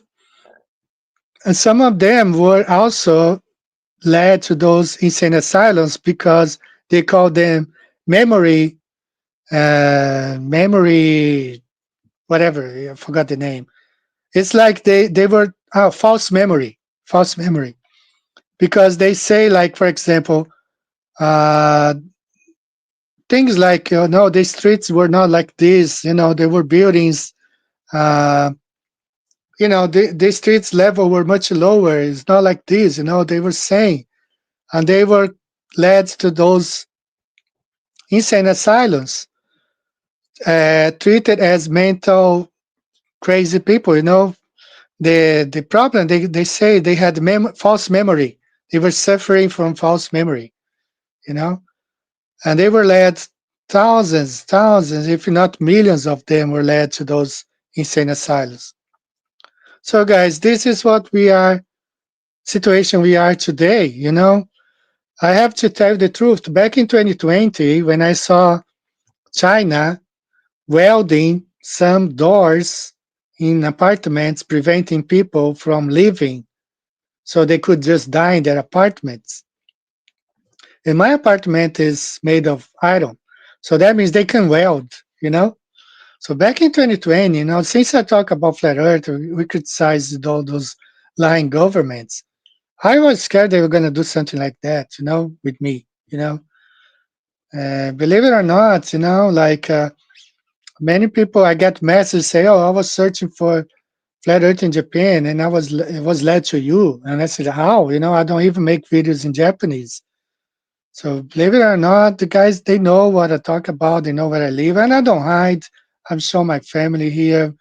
[SPEAKER 9] And some of them were also led to those insane asylums because they called them memory, whatever. I forgot the name. It's like they were false memory, because they say, like, for example, things like, no, the streets were not like this. There were buildings. The streets level were much lower. It's not like this. They were saying, and they were led to those insane asylums, treated as mental crazy people. The problem, they say they had false memory. They were suffering from false memory, and they were led, thousands, if not millions of them were led to those insane asylums. So guys, this is what situation we are today. I have to tell you the truth. Back in 2020, when I saw China welding some doors in apartments, preventing people from leaving so they could just die in their apartments. And my apartment is made of iron, so that means they can weld, So back in 2020, since I talk about flat earth, we criticized all those lying governments. I was scared they were going to do something like that, with me, believe it or not, many people, I get messages say, oh, I was searching for flat earth in Japan and it was led to you. And I said, how? I don't even make videos in Japanese. So believe it or not, the guys, they know what I talk about. They know where I live, and I don't hide. I'm showing my family here.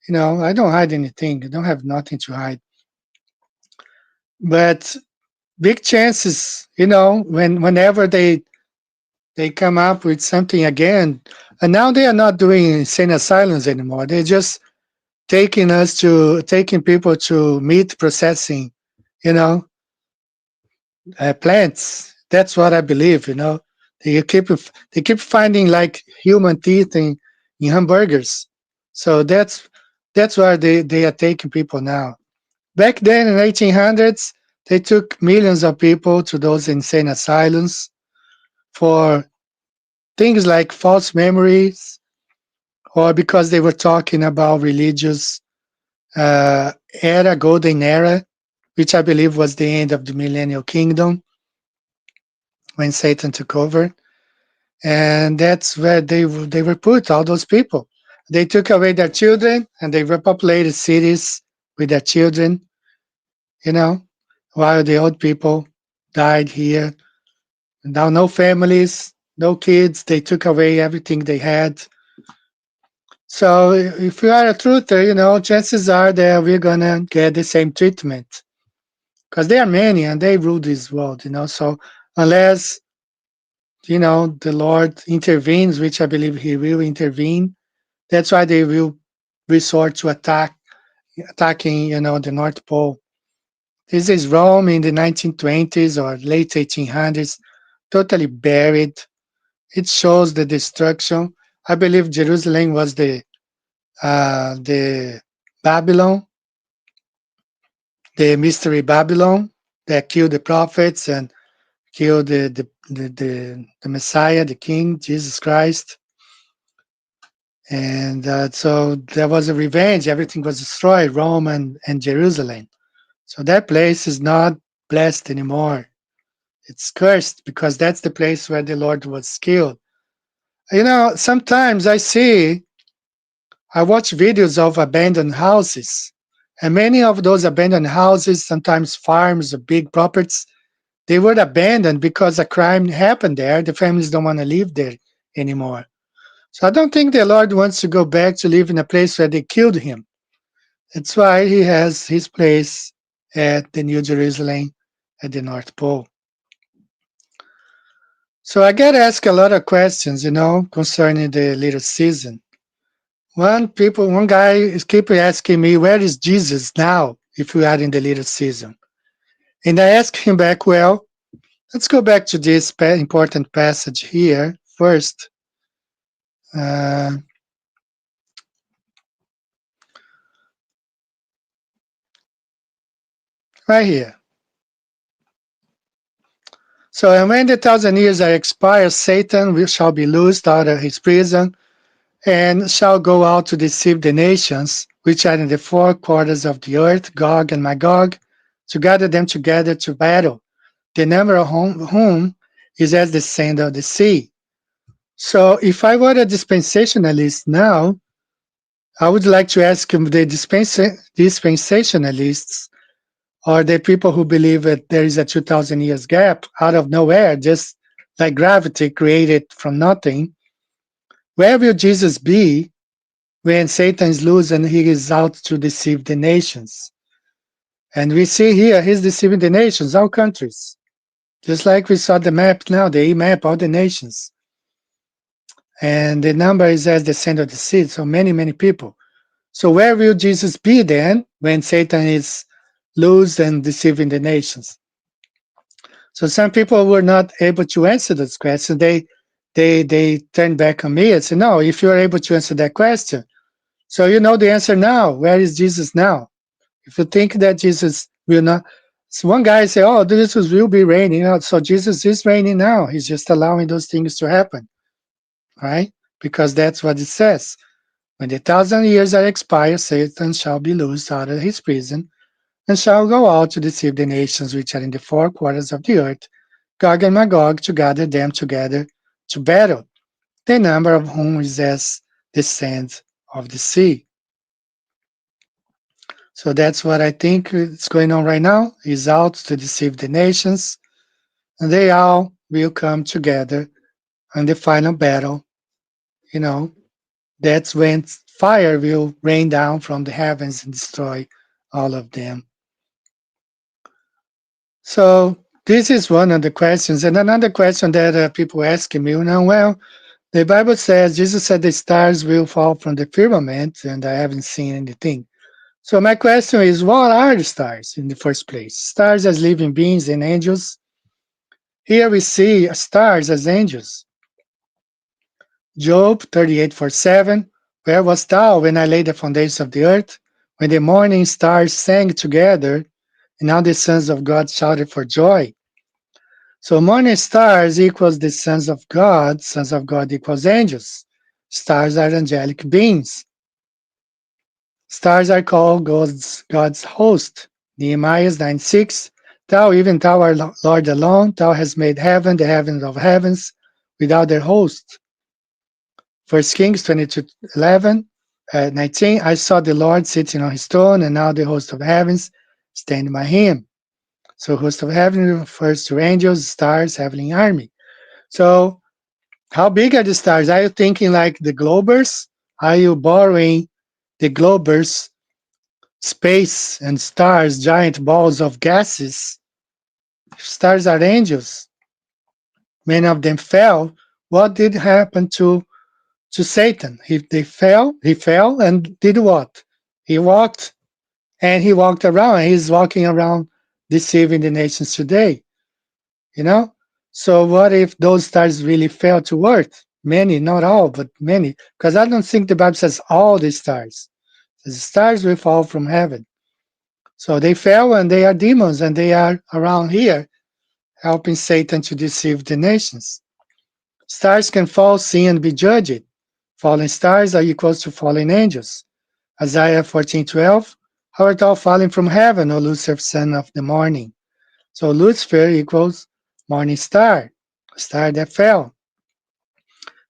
[SPEAKER 9] I don't hide anything. I don't have nothing to hide. But big chances, whenever they come up with something again, and now they are not doing insane asylums anymore. They're just taking people to meat processing, plants. That's what I believe. They keep finding like human teeth in hamburgers. So that's where they are taking people now. Back then in 1800s, They took millions of people to those insane asylums for things like false memories, or because they were talking about religious golden era, which I believe was the end of the millennial kingdom when Satan took over. And that's where they were put, all those people. They took away their children and they repopulated cities with their children, while the old people died here. Now, no families, no kids. They took away everything they had. So if you are a truther, chances are that we're going to get the same treatment. Because there are many and they rule this world, So unless, the Lord intervenes, which I believe he will intervene, that's why they will resort to attacking, the North Pole. This is Rome in the 1920s or late 1800s, totally buried. It shows the destruction. I believe Jerusalem was the Babylon, the mystery Babylon that killed the prophets and killed the Messiah, the King, Jesus Christ. And so there was a revenge. Everything was destroyed, Rome and Jerusalem. So that place is not blessed anymore. It's cursed because that's the place where the Lord was killed. Sometimes I watch videos of abandoned houses, and many of those abandoned houses, sometimes farms or big properties, they were abandoned because a crime happened there. The families don't want to live there anymore. So I don't think the Lord wants to go back to live in a place where they killed him. That's why he has his place at the New Jerusalem at the North Pole. So I get asked a lot of questions, concerning the little season. One guy is keep asking me, where is Jesus now if we are in the little season? And I ask him back, well, let's go back to this important passage here first. Right here. So, and when the 1,000 years are expired, Satan shall be loosed out of his prison and shall go out to deceive the nations which are in the four quarters of the earth, Gog and Magog, to gather them together to battle, the number of whom is as the sand of the sea. So if I were a dispensationalist now, I would like to ask the dispensationalists, or the people who believe that there is a 2,000 years gap out of nowhere, just like gravity created from nothing, where will Jesus be when Satan is loose and he is out to deceive the nations? And we see here he's deceiving the nations, all countries. Just like we saw the map now, the map, all the nations. And the number is as the sand of the sea, so many, many people. So where will Jesus be then when Satan is loose and deceiving the nations? So some people were not able to answer this question. They turned back on me and said, no, if you are able to answer that question, so you know the answer now. Where is Jesus now? If you think that Jesus will not, so one guy said, oh, Jesus will be reigning out. So Jesus is reigning now. He's just allowing those things to happen, right? Because that's what it says. When the 1,000 years are expired, Satan shall be loosed out of his prison and shall go out to deceive the nations which are in the four quarters of the earth, Gog and Magog, to gather them together to battle, the number of whom is as the sand of the sea. So that's what I think is going on right now. He's out to deceive the nations, and they all will come together in the final battle. That's when fire will rain down from the heavens and destroy all of them. So this is one of the questions. And another question that people asking me, well, the Bible says, Jesus said the stars will fall from the firmament, and I haven't seen anything. So my question is, what are the stars in the first place? Stars as living beings and angels. Here we see stars as angels. Job 38:7, where wast thou when I laid the foundations of the earth, when the morning stars sang together, and now the sons of God shouted for joy. So morning stars equals the sons of God equals angels. Stars are angelic beings. Stars are called God's host. Nehemiah 9:6. Thou art Lord alone, thou hast made heaven, the heavens of heavens, without their host. 1 Kings 22:11, 19. I saw the Lord sitting on his throne, and now the host of heavens stand by him. So host of heaven refers to angels, stars, heavenly army. So how big are the stars? Are you thinking like the globers? Are you borrowing the globers, space and stars, giant balls of gases? Stars are angels. Many of them fell. What did happen to Satan? He fell and did what? He walked around. He's walking around deceiving the nations today. You know? So what if those stars really fell to earth? Many, not all, but many. Because I don't think the Bible says all the stars. The stars will fall from heaven. So they fell and they are demons and they are around here helping Satan to deceive the nations. Stars can fall, sin, and be judged. Fallen stars are equal to fallen angels. Isaiah 14:12. How art thou fallen from heaven, O Lucifer, son of the morning? So Lucifer equals morning star, a star that fell.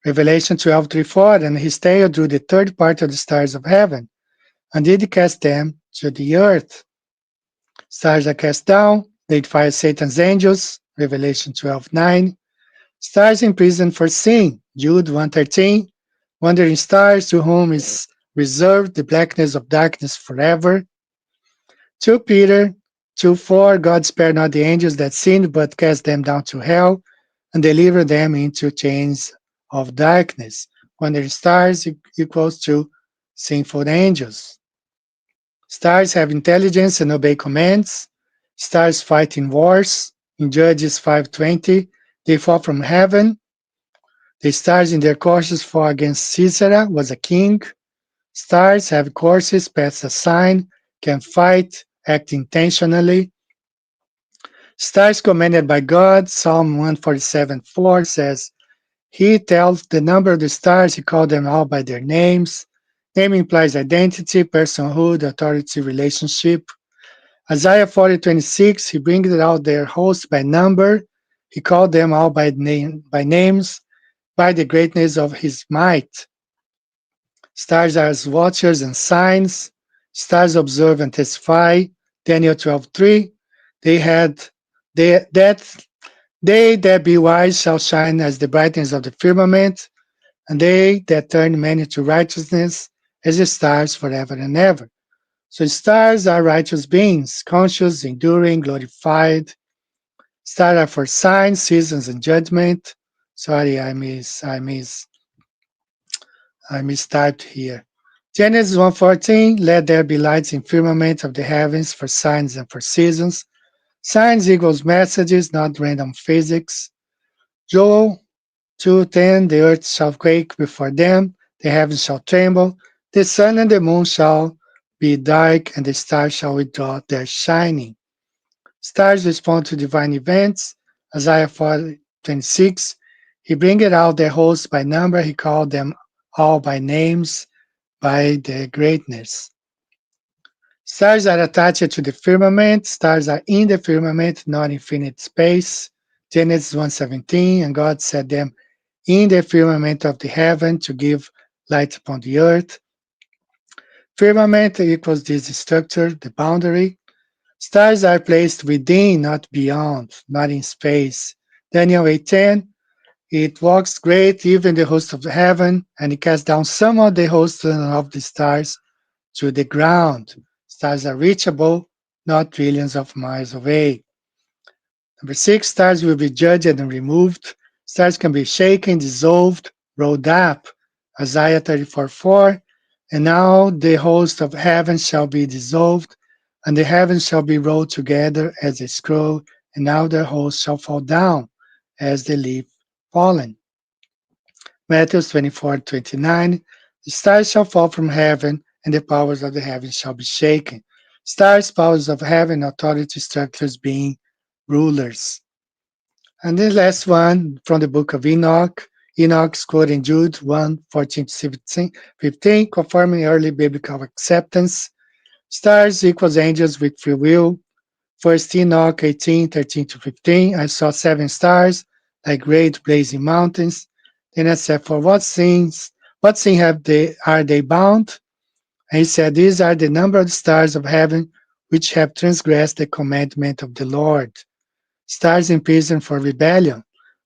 [SPEAKER 9] Revelation 12:3-4. And his tail drew the third part of the stars of heaven, and did cast them to the earth. Stars are cast down, they fire Satan's angels. Revelation 12:9. Stars imprisoned for sin. Jude 1:13. Wandering stars, to whom is reserved the blackness of darkness forever. 2 Peter 2:4. God spared not the angels that sinned, but cast them down to hell, and delivered them into chains of darkness. Wandering stars equals to sinful angels. Stars have intelligence and obey commands. Stars fight in wars. In Judges 5:20, they fall from heaven. The stars in their courses fought against Sisera, was a king. Stars have courses, pass a sign, can fight, act intentionally. Stars commanded by God, Psalm 147:4 says, He tells the number of the stars, he called them all by their names. Name implies identity, personhood, authority, relationship. Isaiah 40:26, he brings out their hosts by number. He called them all by names, by the greatness of his might. Stars are as watchers and signs. Stars observe and testify. Daniel 12:3, they that be wise shall shine as the brightness of the firmament, and they that turn many to righteousness as the stars forever and ever. So stars are righteous beings, conscious, enduring, glorified. Stars are for signs, seasons, and judgment. Sorry, I mistyped here. Genesis 1:14, let there be lights in firmament of the heavens for signs and for seasons. Signs equals messages, not random physics. Joel 2:10, the earth shall quake before them, the heavens shall tremble, the sun and the moon shall be dark, and the stars shall withdraw their shining. Stars respond to divine events. Isaiah 4:26, he bringeth out their hosts by number, he called them all by names, by their greatness. Stars are attached to the firmament. Stars are in the firmament, not infinite space. Genesis 1:17, and God set them in the firmament of the heaven to give light upon the earth. Firmament equals this structure, the boundary. Stars are placed within, not beyond, not in space. Daniel 8:10, it walks great, even the host of heaven, and it casts down some of the hosts of the stars to the ground. Stars are reachable, not trillions of miles away. Number 6, stars will be judged and removed. Stars can be shaken, dissolved, rolled up. Isaiah 34:4, and now the host of heaven shall be dissolved, and the heavens shall be rolled together as a scroll, and now their host shall fall down as the leaf fallen. Matthew 24:29, the stars shall fall from heaven, and the powers of the heavens shall be shaken. Stars, powers of heaven, authority structures being rulers. And the last one from the book of Enoch. Enoch's quoting Jude 1:14-15, confirming early biblical acceptance. Stars equals angels with free will. First Enoch 18:13-15. I saw 7 stars like great blazing mountains. Then I said, for what sin are they bound? And he said, these are the number of the stars of heaven which have transgressed the commandment of the Lord. Stars in prison for rebellion.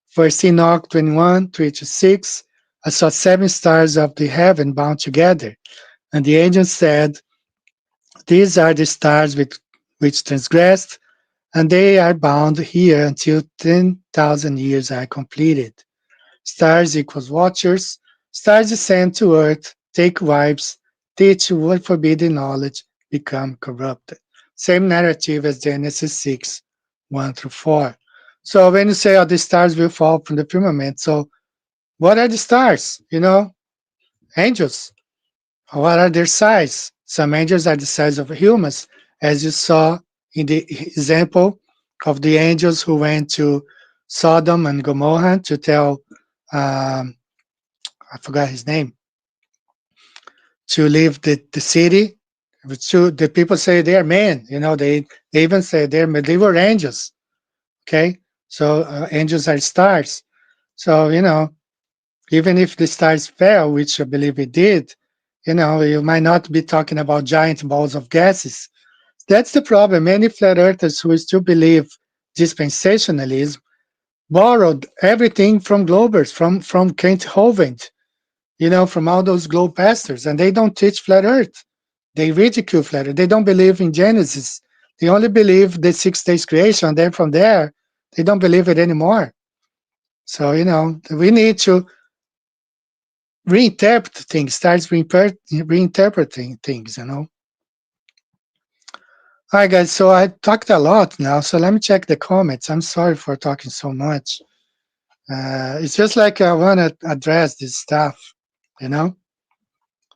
[SPEAKER 9] First Enoch 21:3-6. I saw 7 stars of the heaven bound together. And the angel said, these are the stars which transgressed, and they are bound here until 10,000 years are completed. Stars equals watchers. Stars descend to earth, take wives, teach what forbidden knowledge, become corrupted. Same narrative as Genesis 6:1-4. So when you say, oh, the stars will fall from the firmament, so what are the stars? Angels. What are their size? Some angels are the size of humans, as you saw in the example of the angels who went to Sodom and Gomorrah to tell, I forgot his name, to leave the city. The people say they're men, they even say they were angels. Okay, so angels are stars. So, even if the stars fell, which I believe it did, you might not be talking about giant balls of gases. That's the problem. Many flat earthers who still believe dispensationalism borrowed everything from Globers, from Kent Hovind, from all those globe pastors, and they don't teach flat earth. They ridicule flat earth. They don't believe in Genesis. They only believe the 6 days creation. Then from there, they don't believe it anymore. So, we need to reinterpret things, starts reinterpreting things, All right, guys, so I talked a lot now, so let me check the comments. I'm sorry for talking so much. It's just like I want to address this stuff,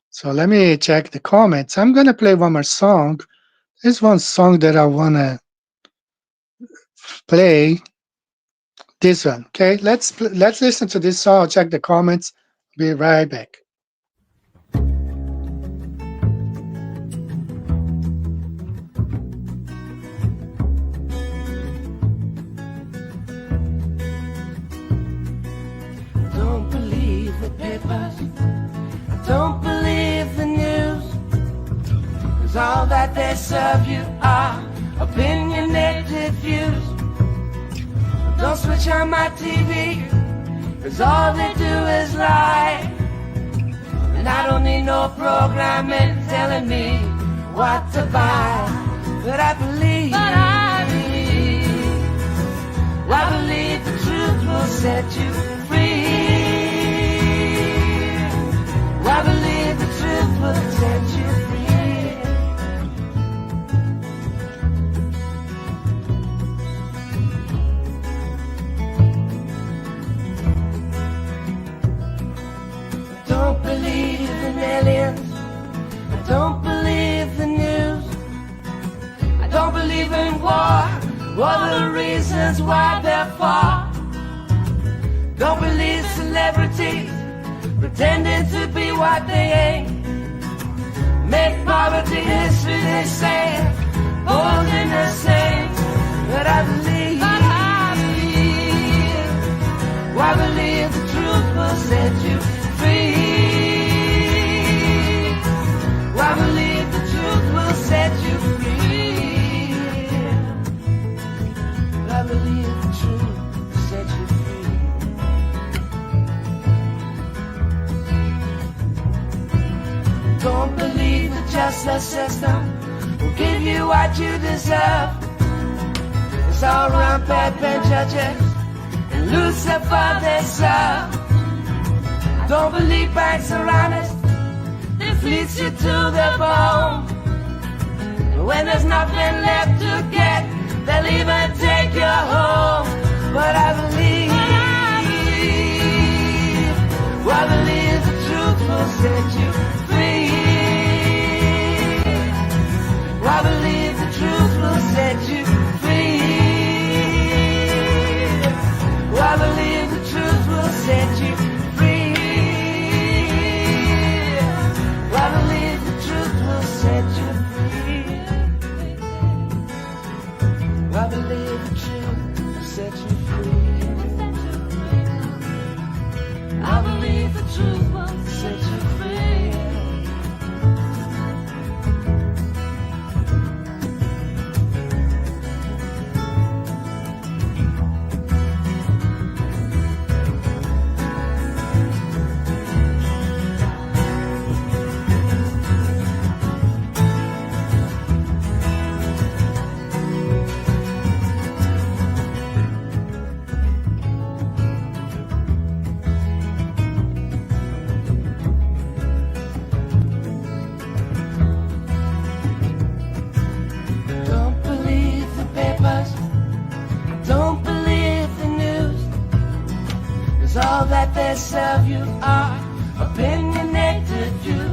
[SPEAKER 9] So let me check the comments. I'm going to play one more song. There's one song that I want to play. This one, okay? Let's listen to this song. I'll check the comments. Be right back.
[SPEAKER 1] Don't believe the papers. Don't believe the news. 'Cause all that they serve you are opinionated views. Don't switch on my TV, 'cause all they do is lie. And I don't need no programming telling me what to buy. But I believe the truth will set you free. I believe the truth will set you free. Don't believe in aliens. I don't believe the news. I don't believe in war. What are the reasons why they're for? Don't believe celebrities pretending to be what they ain't. Make poverty history, they say, holding the same. But I believe the truth will set you free. I believe the truth will set you free. I believe the truth will set you free. Don't believe the justice system will give you what you deserve. It's all rampant judges and Lucifer they serve. Don't believe banks are honest, they fleece you to the bone. When there's nothing left to get, they'll even take you home. But I believe the truth will set you free. I believe less of you are opinionated view.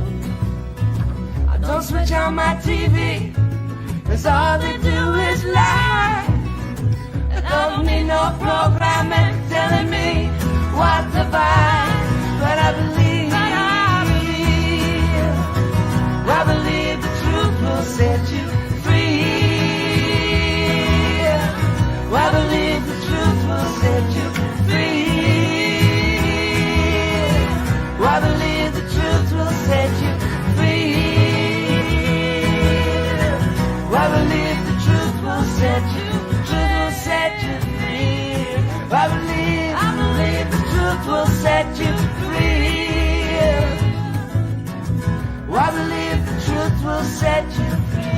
[SPEAKER 1] I don't switch on my TV, cause all they do is lie. I don't need no programming telling me what to buy. But I believe the truth will set you free. I believe the truth will set you free. I believe the truth will set you free. I believe the truth will set you, the truth will set you free. I believe the truth will set you free. I believe the truth will set you free.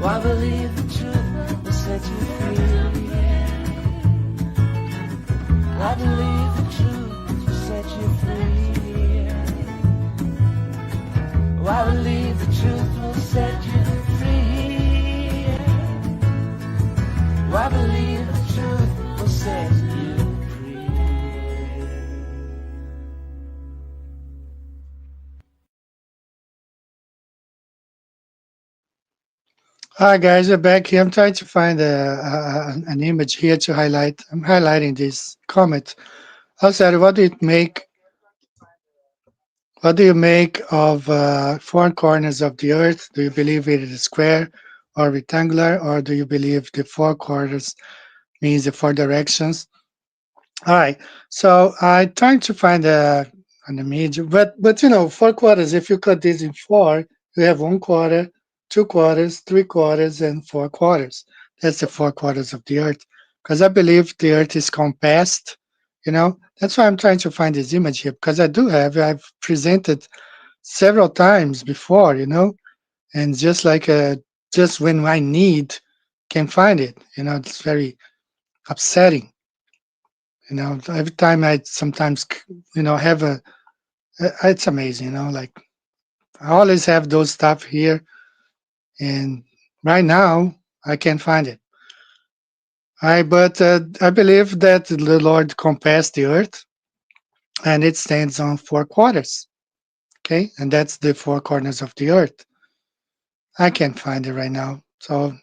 [SPEAKER 1] I believe the truth will set you free. I believe the truth will set you free. I believe the truth will set you free. I believe the truth will set you free.
[SPEAKER 9] Hi guys, we're back here. I'm trying to find an image here to highlight. I'm highlighting this comment. Also, what do you make? What do you make of four corners of the earth? Do you believe it is square or rectangular, or do you believe the four corners means the four directions? All right. So I'm trying to find an image, but you know, four quarters. If you cut this in four, you have 1/4, 2/4, 3/4, and 4/4. That's the four quarters of the earth. Because I believe the earth is compassed. You know, that's why I'm trying to find this image here. Because I've presented several times before. You know, and just when I need, can find it. You know, it's very upsetting. You know, every time I sometimes, you know, have it's amazing, you know, like I always have those stuff here. And right now I can't find it. But I believe that the Lord compassed the earth and it stands on four quarters. Okay. And that's the four corners of the earth. I can't find it right now. So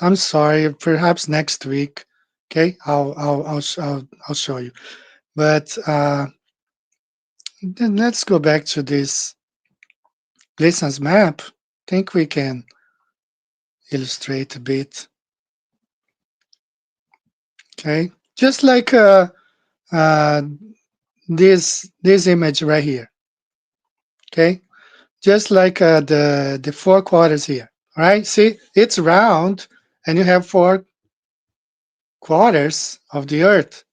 [SPEAKER 9] I'm sorry, perhaps next week. Okay. I'll show you. But, then let's go back to this Gleason's map. I think we can illustrate a bit. Okay, just like this image right here. Okay, just like the four quarters here. All right, see, it's round, and you have four quarters of the Earth.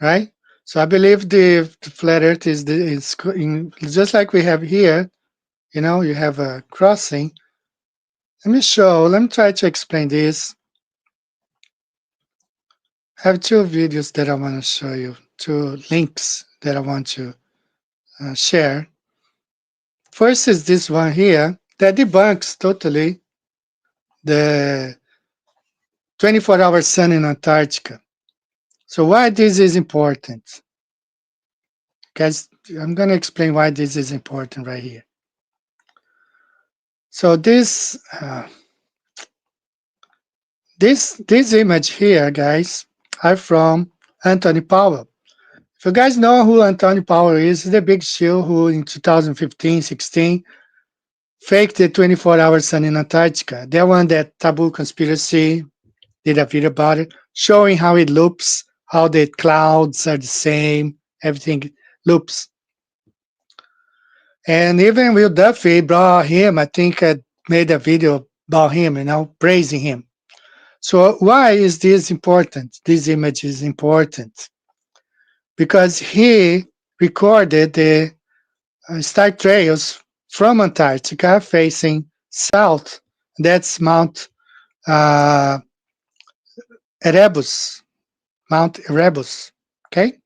[SPEAKER 9] Right. So I believe the flat Earth is just like we have here. You know, you have a crossing. Let me try to explain this. I have two videos that I want to show you, two links that I want to share. First is this one here that debunks totally the 24-hour sun in Antarctica. So why this is important? Guys, I'm going to explain why this is important right here. So this image here, guys, are from Anthony Powell. If you guys know who Anthony Powell is, the big shill who in 2015-16 faked the 24-hour sun in Antarctica. That one, that Taboo Conspiracy, did a video about it, showing how it loops, how the clouds are the same, everything loops. And even Will Duffy brought him, I think I made a video about him, you know, praising him. So why is this important? This image is important because he recorded the star trails from Antarctica facing south. That's Mount Erebus. Mount Erebus. Okay?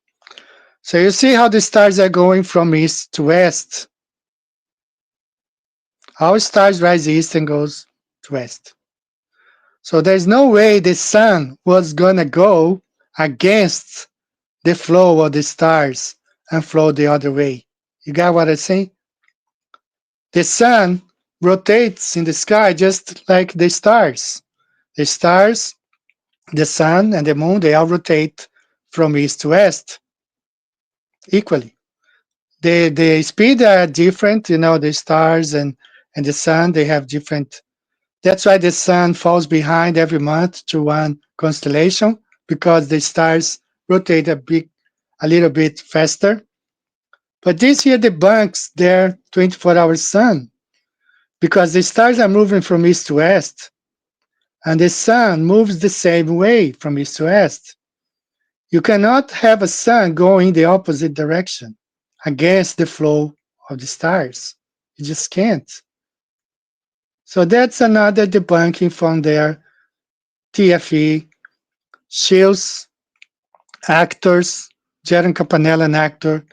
[SPEAKER 9] So you see how the stars are going from east to west. Our stars rise east and goes to west. So there's no way the sun was gonna go against the flow of the stars and flow the other way. You got what I say? The sun rotates in the sky just like the stars. The stars, the sun, and the moon, they all rotate from east to west equally. The speed are different, the stars and the sun, they have different. That's why the sun falls behind every month to one constellation, because the stars rotate a little bit faster. But this year debunks their 24-hour sun, because the stars are moving from east to west, and the sun moves the same way from east to west. You cannot have a sun going the opposite direction against the flow of the stars. You just can't. So that's another debunking from their TFE. Shields, actors, Jaron Campanella, an actor,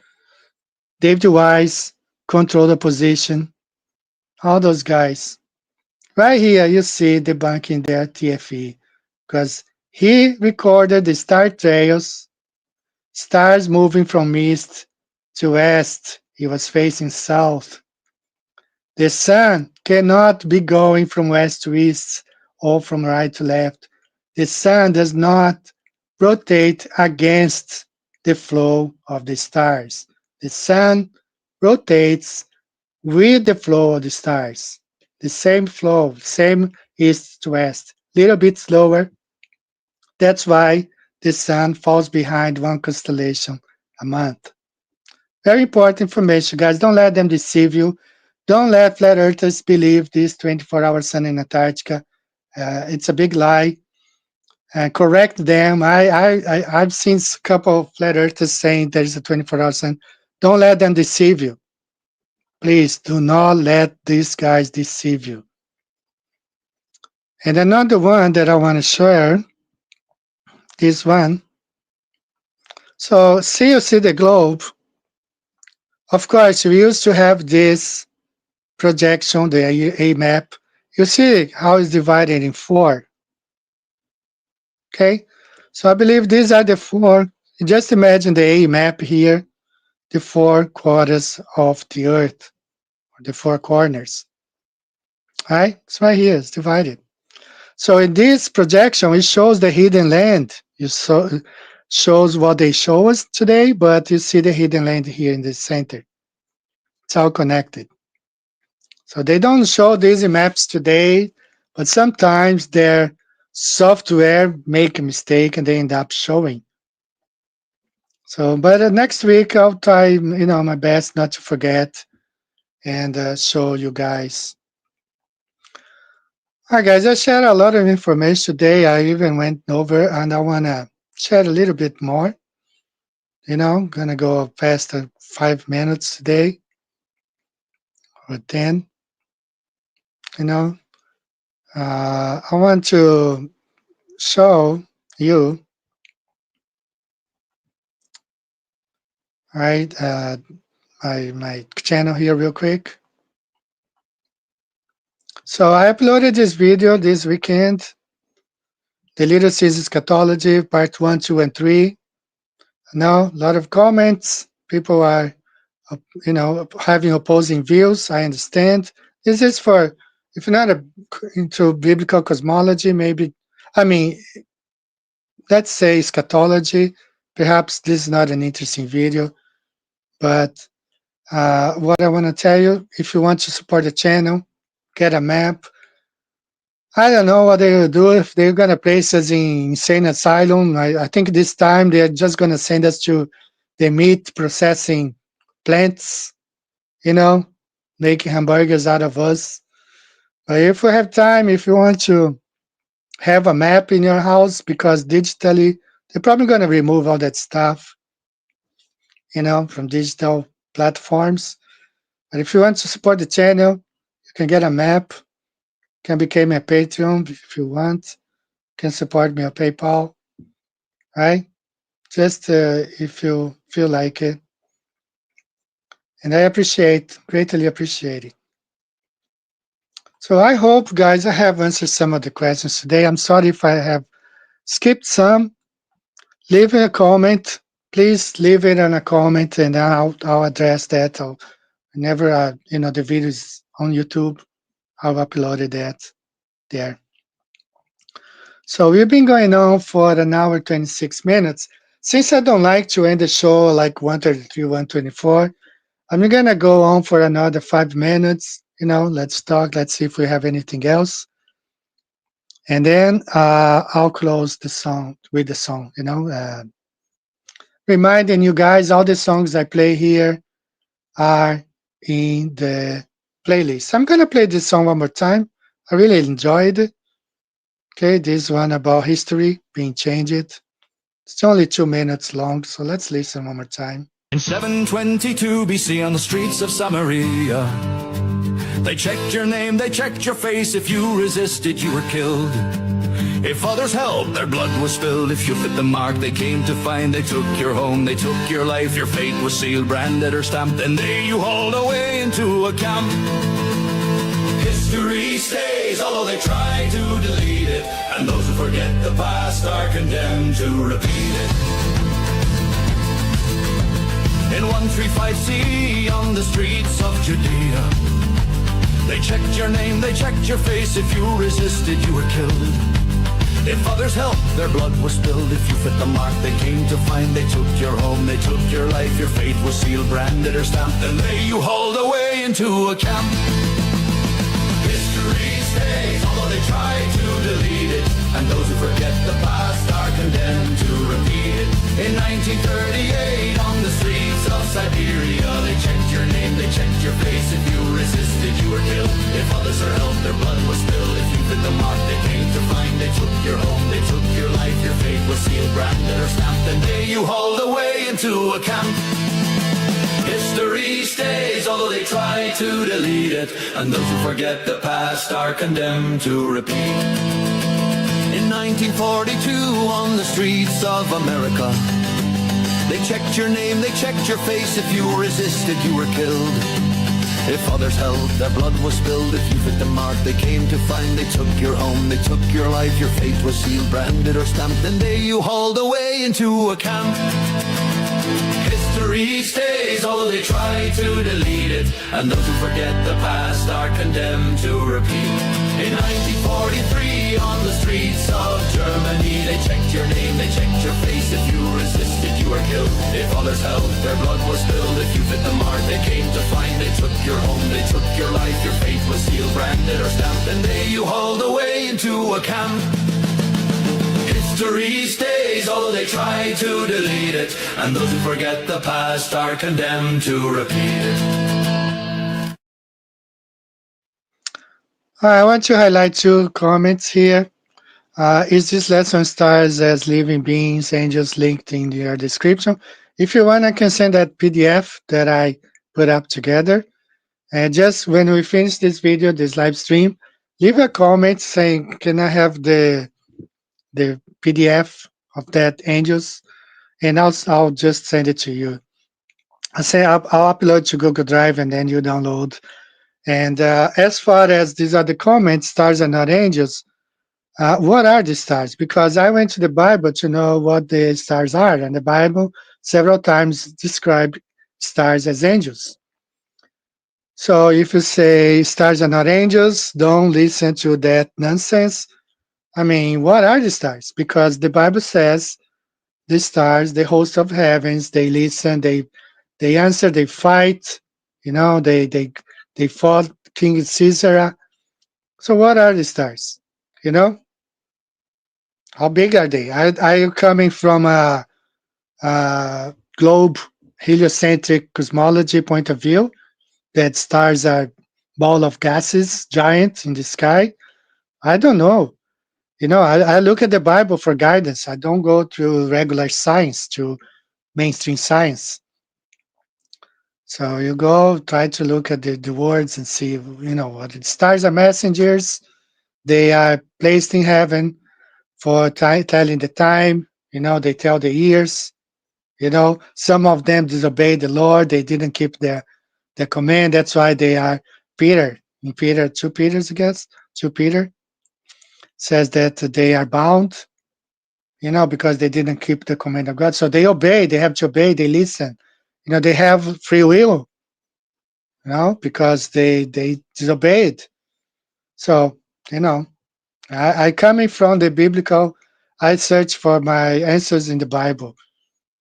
[SPEAKER 9] David Wise, control the position, all those guys. Right here, you see debunking their TFE, because he recorded the star trails, stars moving from east to west. He was facing south. The sun cannot be going from west to east or from right to left. The sun does not rotate against the flow of the stars. The sun rotates with the flow of the stars. The same flow, same east to west, little bit slower. That's why the sun falls behind one constellation a month. Very important information, guys. Don't let them deceive you. Don't let flat earthers believe this 24-hour sun in Antarctica. It's a big lie. Correct them. I've seen a couple of flat earthers saying there's a 24-hour sun. Don't let them deceive you. Please do not let these guys deceive you. And another one that I want to share, this one. So you see the globe. Of course, we used to have this projection, the A map. You see how it's divided in 4. Okay, so I believe these are the 4. Just imagine the A map here, the 4 quarters of the earth, or the 4 corners. All right, it's right here, it's divided. So in this projection, it shows the hidden land. Shows what they show us today, but you see the hidden land here in the center. It's all connected. So they don't show these maps today, but sometimes their software make a mistake and they end up showing. So, but next week I'll try, my best not to forget and show you guys. All right, guys, I shared a lot of information today. I even went over, and I want to share a little bit more. I'm going to go past 5 minutes today or 10. I want to show you, right, my channel here real quick. So I uploaded this video this weekend, the Little Caesar Eschatology, part 1, 2, and 3. Now, a lot of comments. People are, having opposing views. I understand. This is for, if you're not into biblical cosmology, maybe, let's say eschatology, perhaps this is not an interesting video. But what I want to tell you, if you want to support the channel, get a map. I don't know what they're going to do, if they're going to place us in insane asylum. I think this time they're just going to send us to the meat processing plants, making hamburgers out of us. But if we have time, if you want to have a map in your house, because digitally, they're probably going to remove all that stuff, from digital platforms. But if you want to support the channel, you can get a map. You can become a Patreon if you want. You can support me on PayPal, right? Just if you feel like it. And I greatly appreciate it. So I hope, guys, I have answered some of the questions today. I'm sorry if I have skipped some. leave a comment. Please leave it in a comment, and I'll address that. Whenever the video is on YouTube, I've uploaded that there. So we've been going on for an hour 26 minutes. Since I don't like to end the show like 133, 124, I'm gonna go on for another 5 minutes. Let's talk. Let's see if we have anything else, and then I'll close the song with the song. Reminding you guys, all the songs I play here are in the playlist. I'm gonna play this song one more time. I really enjoyed it. Okay, this one about history being changed. It's only 2 minutes long, so let's listen one more time.
[SPEAKER 18] In 722 BC on the streets of Samaria, they checked your name, they checked your face. If you resisted, you were killed. If others helped, their blood was spilled. If you fit the mark they came to find, they took your home, they took your life. Your fate was sealed, branded or stamped, and they you hauled away into a camp. History stays, although they try to delete it, and those who forget the past are condemned to repeat it. In 135 CE on the streets of Judea, they checked your name, they checked your face. If you resisted, you were killed. If others helped, their blood was spilled. If you fit the mark they came to find, they took your home, they took your life. Your fate was sealed, branded or stamped, and they you hauled away into a camp. History stays, although they try to delete it, and those who forget the past are condemned to repeat it. In 1938 on the streets of Siberia, they checked your name, they checked your face. If you resisted, you were killed. If others are helped, their blood was spilled. If you fit the mark they came to find, they took your home, they took your life. Your fate was sealed, branded or stamped, and they you hauled away into a camp. History stays, although they try to delete it, and those who forget the past are condemned to repeat. In 1942 on the streets of America, they checked your name, they checked your face. If you resisted, you were killed. If others helped, their blood was spilled. If you fit the mark they came to find, they took your home, they took your life. Your fate was sealed, branded or stamped, and they you hauled away into a camp. History stays, although they try to delete it, and those who forget the past are condemned to repeat. In 1943 on the streets of Germany, they checked your name, they checked your face. If you resisted, you were killed. If others helped, their blood was spilled. If you fit the mark they came to find, they took your home, they took your life. Your fate was sealed, branded or stamped, and they you hauled away into a camp. History stays, although they try to delete it, and those who forget the past are condemned to repeat it.
[SPEAKER 9] I want to highlight 2 comments here. Is this lesson stars as living beings, angels linked in your description? If you want, I can send that PDF that I put up together. And just when we finish this video, this live stream, leave a comment saying, can I have the PDF of that angels, and I'll just send it to you. I'll upload to Google Drive, and then you download. And as far as these are the comments, stars are not angels. What are the stars? Because I went to the Bible to know what the stars are, and the Bible several times described stars as angels. So if you say stars are not angels, don't listen to that nonsense. I mean, what are the stars? Because the Bible says the stars, the host of heavens, they listen, they answer, they fight, they fought King Caesar. So what are the stars? How big are they? Are you coming from a globe heliocentric cosmology point of view, that stars are ball of gases, giant in the sky? I don't know. I look at the Bible for guidance. I don't go through regular science, to mainstream science. So you go try to look at the words and see, what the stars are messengers. They are placed in heaven for telling the time. They tell the years. Some of them disobeyed the Lord. They didn't keep their command. That's why they are Peter. In Peter, 2 Peter says that they are bound, because they didn't keep the command of God. So they obey, they have to obey, they listen. They have free will, because they disobeyed. So, I coming from the biblical, I search for my answers in the Bible,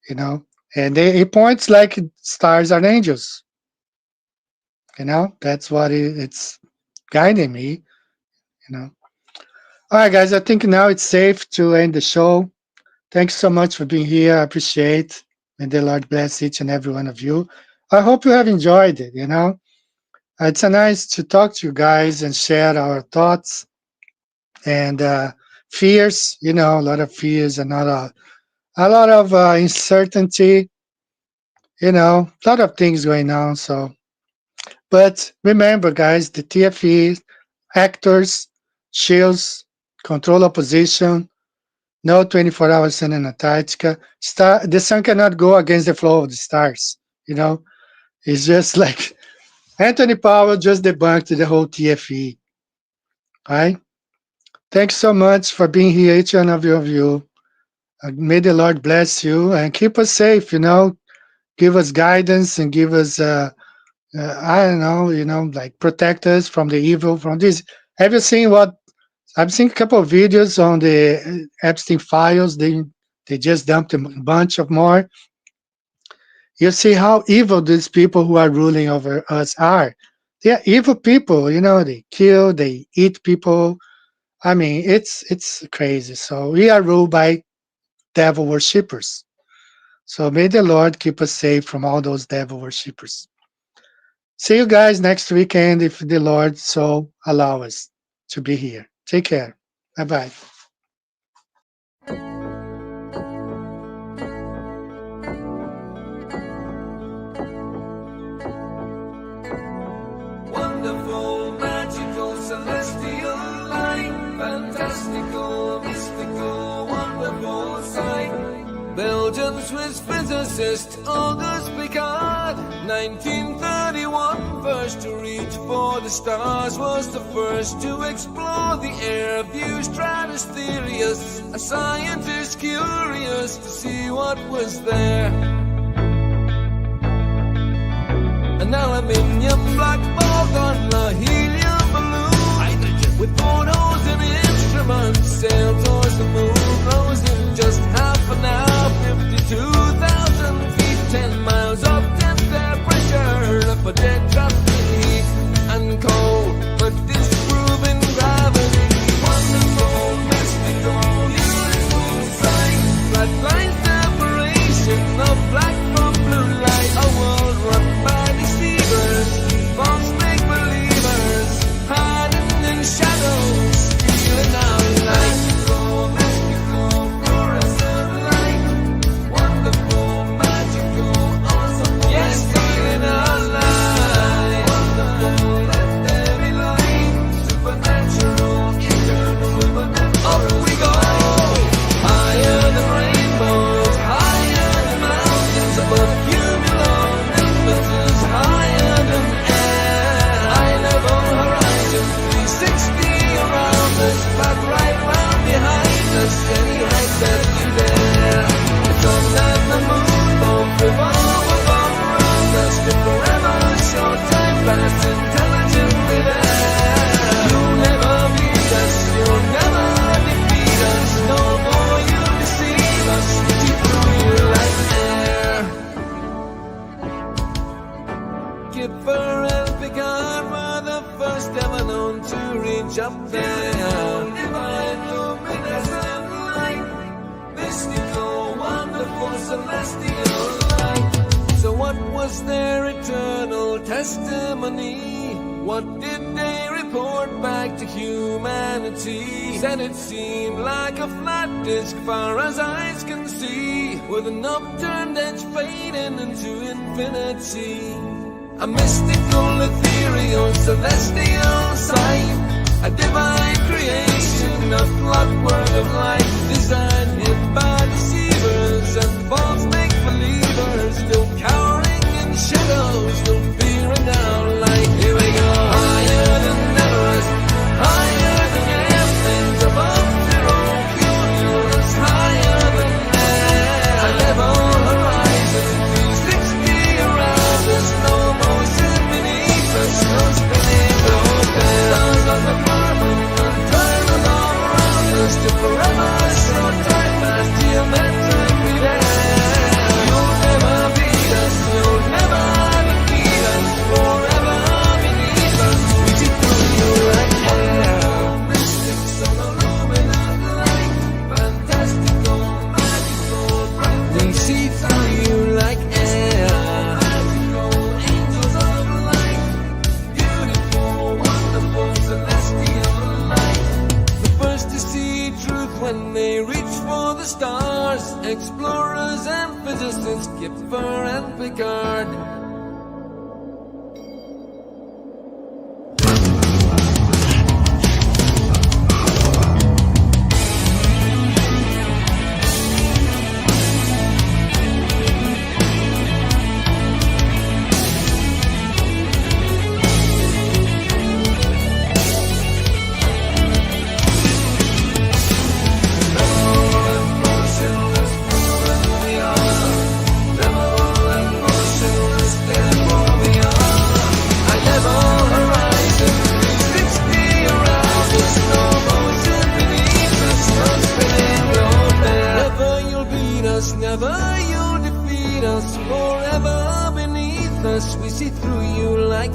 [SPEAKER 9] and it points like stars are angels. That's what it's guiding me, All right, guys, I think now it's safe to end the show. Thanks so much for being here. I appreciate. May the Lord bless each and every one of you. I hope you have enjoyed it, It's nice to talk to you guys and share our thoughts and fears, a lot of fears and a lot of uncertainty, a lot of things going on. So, but remember, guys, the TFE, actors, shields, control opposition, no 24-hour sun in Antarctica. The sun cannot go against the flow of the stars, It's just like Anthony Powell just debunked the whole TFE. All right? Thanks so much for being here, each one of you. May the Lord bless you and keep us safe, Give us guidance and give us, I don't know, like protect us from the evil, from this. Have you seen I've seen a couple of videos on the Epstein files. They just dumped a bunch of more. You see how evil these people who are ruling over us are. They are evil people, they kill, they eat people. I mean, it's crazy. So we are ruled by devil worshippers. So may the Lord keep us safe from all those devil worshippers. See you guys next weekend if the Lord so allow us to be here. Take care. Bye-bye.
[SPEAKER 1] Wonderful, magical, celestial light, fantastical, mystical, wonderful sight. Belgian Swiss physicist Auguste Piccard, 1931, first to reach for the stars, was the first to explore the air view stratosphereus, a scientist curious to see what was there. An aluminium black bulb on a helium balloon, with photos and instruments, sailed towards the moon, rose in just half an hour, 52,000 feet, 10 miles of depth, air pressure, up a dead drop in heat and cold, but disproving gravity. Wonderful, mystical, beautiful sight, flat line separation of black from blue light, a world run by deceivers, false make-believers, hiding in shadows, stealing our light. Mystical, fluorescent light, wonderful, magical, awesome, yes, stealing our light. Wonderful, legendary light, supernatural, eternal, supernatural. Up we go, higher than rainbows, higher than mountains, above cumulonimbus, higher than air, high level horizon, 360 around us, but right round behind us, any height that you dare. The sun and the moon both revolve above around us, to forever show time pass intelligently there. You'll never beat us, you'll never defeat us, no more you deceive us, keep through you like air. Kipper and Picard were the first ever known to reach up there. Divine luminescent light, mystical, wonderful, celestial light. So what was their eternal testimony? What did they report back to humanity? Said it seemed like a flat disk far as eyes can see, with an upturned edge fading into infinity. A mystical, ethereal, celestial sight, a divine creation, a clockwork of light, designed hid by deceivers and false make-believers, still cowering in shadows, still fearing our light. Here we go, higher than Everest, higher than airplanes, above zero cumulus, higher stars, explorers and physicists, Kipper and Picard. Never you'll defeat us, forever beneath us. We see through you like